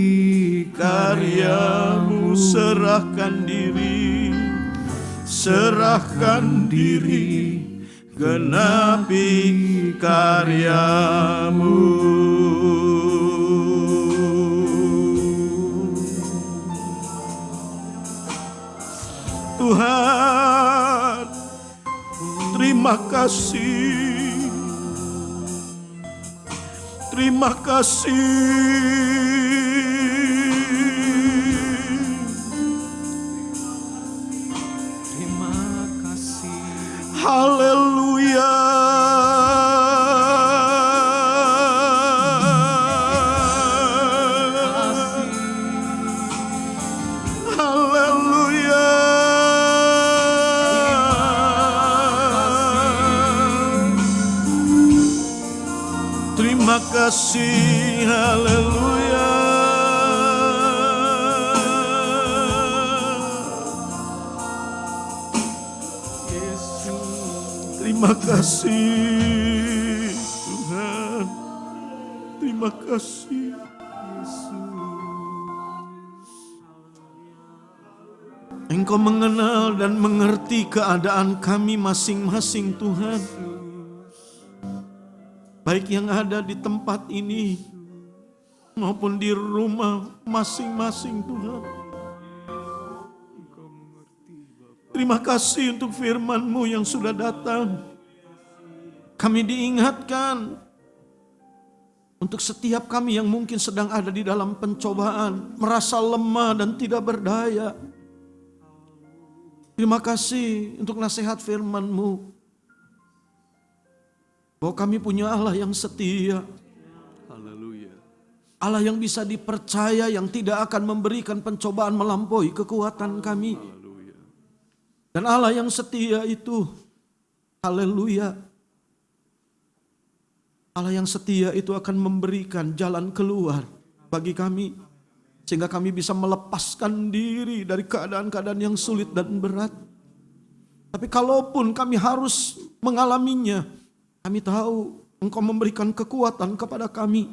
karyamu. Serahkan diri, genapi karyamu. Tuhan, terima kasih. Terima kasih. Haleluya. Haleluya. Terima kasih. Haleluya. Terima kasih Tuhan. Terima kasih Yesus. Engkau mengenal dan mengerti keadaan kami masing-masing Tuhan. Baik yang ada di tempat ini maupun di rumah masing-masing Tuhan. Terima kasih untuk firman-Mu yang sudah datang. Kami diingatkan untuk setiap kami yang mungkin sedang ada di dalam pencobaan, merasa lemah dan tidak berdaya. Terima kasih untuk nasihat firman-Mu, bahwa kami punya Allah yang setia. Haleluya. Allah yang bisa dipercaya, yang tidak akan memberikan pencobaan melampaui kekuatan kami. Dan Allah yang setia itu, haleluya, Allah yang setia itu akan memberikan jalan keluar bagi kami, sehingga kami bisa melepaskan diri dari keadaan-keadaan yang sulit dan berat. Tapi kalaupun kami harus mengalaminya, kami tahu Engkau memberikan kekuatan kepada kami,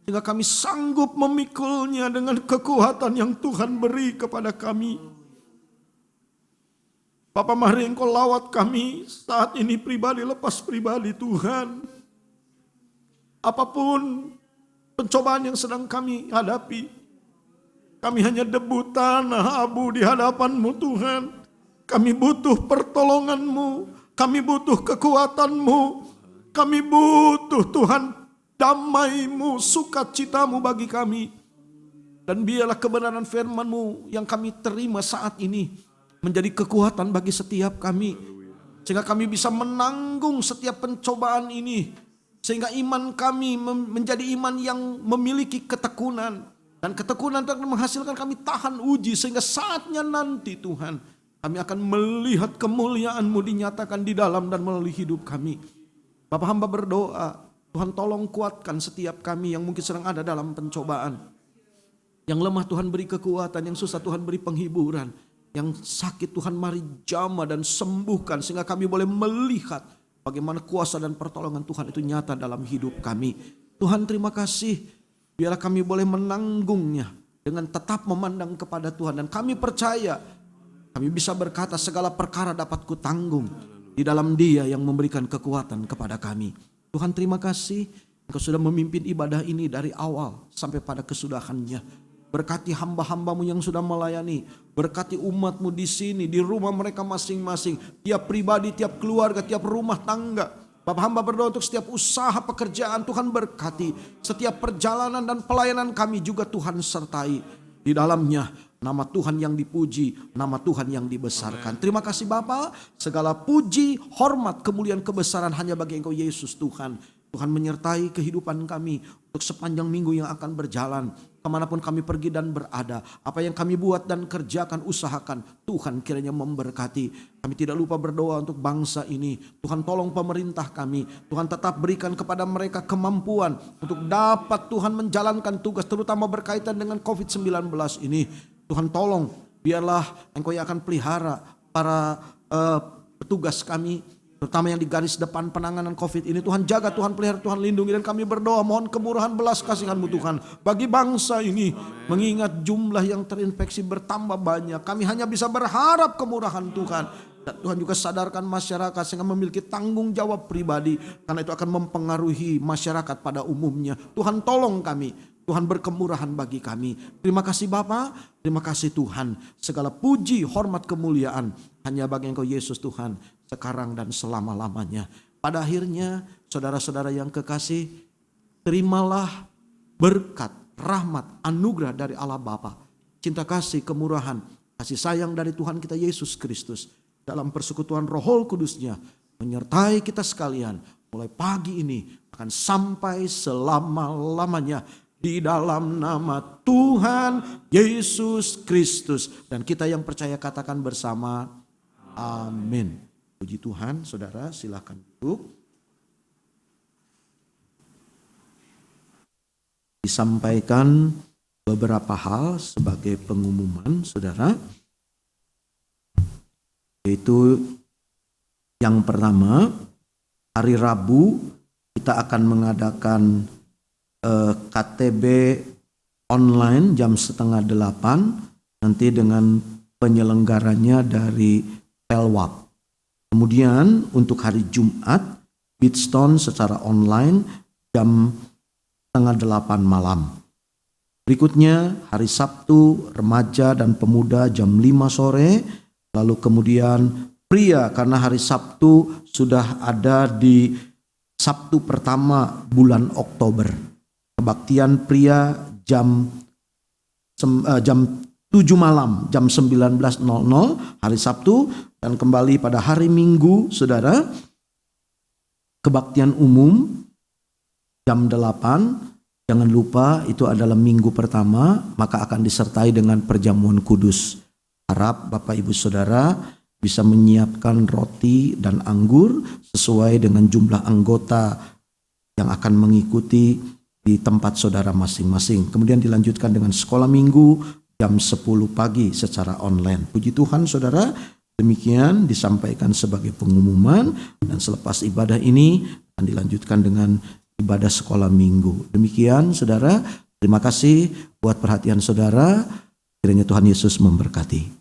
sehingga kami sanggup memikulnya dengan kekuatan yang Tuhan beri kepada kami. Bapa, mari Engkau lawat kami saat ini pribadi lepas pribadi Tuhan. Apapun pencobaan yang sedang kami hadapi, kami hanya debu tanah abu di hadapan-Mu Tuhan. Kami butuh pertolongan-Mu, kami butuh kekuatan-Mu, kami butuh Tuhan damai-Mu, sukacita-Mu bagi kami. Dan biarlah kebenaran firman-Mu yang kami terima saat ini menjadi kekuatan bagi setiap kami, sehingga kami bisa menanggung setiap pencobaan ini Sehingga iman kami menjadi iman yang memiliki ketekunan. Dan ketekunan itu akan menghasilkan kami tahan uji. Sehingga saatnya nanti Tuhan, kami akan melihat kemuliaan-Mu dinyatakan di dalam dan melalui hidup kami. Bapak hamba berdoa, Tuhan tolong kuatkan setiap kami yang mungkin sedang ada dalam pencobaan. Yang lemah Tuhan beri kekuatan, yang susah Tuhan beri penghiburan. Yang sakit Tuhan mari jamah dan sembuhkan sehingga kami boleh melihat bagaimana kuasa dan pertolongan Tuhan itu nyata dalam hidup kami. Tuhan terima kasih, biarlah kami boleh menanggungnya dengan tetap memandang kepada Tuhan. Dan kami percaya, kami bisa berkata segala perkara dapat kutanggung di dalam Dia yang memberikan kekuatan kepada kami. Tuhan terima kasih, Engkau sudah memimpin ibadah ini dari awal sampai pada kesudahannya. Berkati hamba-hambamu yang sudah melayani. Berkati umatmu di sini, di rumah mereka masing-masing. Tiap pribadi, tiap keluarga, tiap rumah tangga. Bapak hamba berdoa untuk setiap usaha pekerjaan Tuhan berkati. Setiap perjalanan dan pelayanan kami juga Tuhan sertai. Di dalamnya nama Tuhan yang dipuji, nama Tuhan yang dibesarkan. Terima kasih Bapa, segala puji, hormat, kemuliaan, kebesaran hanya bagi Engkau Yesus Tuhan. Tuhan menyertai kehidupan kami untuk sepanjang minggu yang akan berjalan. Kemanapun kami pergi dan berada, apa yang kami buat dan kerjakan, usahakan, Tuhan kiranya memberkati. Kami tidak lupa berdoa untuk bangsa ini. Tuhan tolong pemerintah kami. Tuhan tetap berikan kepada mereka kemampuan untuk dapat Tuhan menjalankan tugas, terutama berkaitan dengan COVID-19 ini. Tuhan tolong, biarlah Engkau yang akan pelihara para petugas kami, terutama yang di garis depan penanganan COVID ini. Tuhan jaga, Tuhan pelihara, Tuhan lindungi. Dan kami berdoa mohon kemurahan belas kasihan-Mu Tuhan bagi bangsa ini. Mengingat jumlah yang terinfeksi bertambah banyak, kami hanya bisa berharap kemurahan Tuhan. Dan Tuhan juga sadarkan masyarakat sehingga memiliki tanggung jawab pribadi, karena itu akan mempengaruhi masyarakat pada umumnya. Tuhan tolong kami, Tuhan berkemurahan bagi kami. Terima kasih Bapa, terima kasih Tuhan. Segala puji, hormat, kemuliaan hanya bagi Engkau Yesus Tuhan, sekarang dan selama-lamanya. Pada akhirnya saudara-saudara yang kekasih, terimalah berkat, rahmat, anugerah dari Allah Bapa, cinta kasih, kemurahan, kasih sayang dari Tuhan kita Yesus Kristus, dalam persekutuan Roh Kudus-Nya menyertai kita sekalian mulai pagi ini akan sampai selama-lamanya. Di dalam nama Tuhan Yesus Kristus. Dan kita yang percaya katakan bersama, amin. Puji Tuhan, saudara silakan duduk. Disampaikan beberapa hal sebagai pengumuman, saudara. Yaitu yang pertama, hari Rabu kita akan mengadakan KTB online jam 7:30 nanti dengan penyelenggaranya dari Pelwak. Kemudian untuk hari Jumat, Beatstone secara online jam 7:30 malam. Berikutnya hari Sabtu, remaja dan pemuda jam 5 sore. Lalu kemudian pria, karena hari Sabtu sudah ada di Sabtu pertama bulan Oktober. Kebaktian pria jam 7 malam, jam 19.00 hari Sabtu. Dan kembali pada hari Minggu, saudara, kebaktian umum jam 8. Jangan lupa itu adalah minggu pertama, maka akan disertai dengan perjamuan kudus. Harap Bapak Ibu Saudara bisa menyiapkan roti dan anggur sesuai dengan jumlah anggota yang akan mengikuti di tempat saudara masing-masing. Kemudian dilanjutkan dengan sekolah minggu jam 10 pagi secara online. Puji Tuhan saudara, demikian disampaikan sebagai pengumuman, dan selepas ibadah ini akan dilanjutkan dengan ibadah sekolah minggu. Demikian saudara, terima kasih buat perhatian saudara. Kiranya Tuhan Yesus memberkati.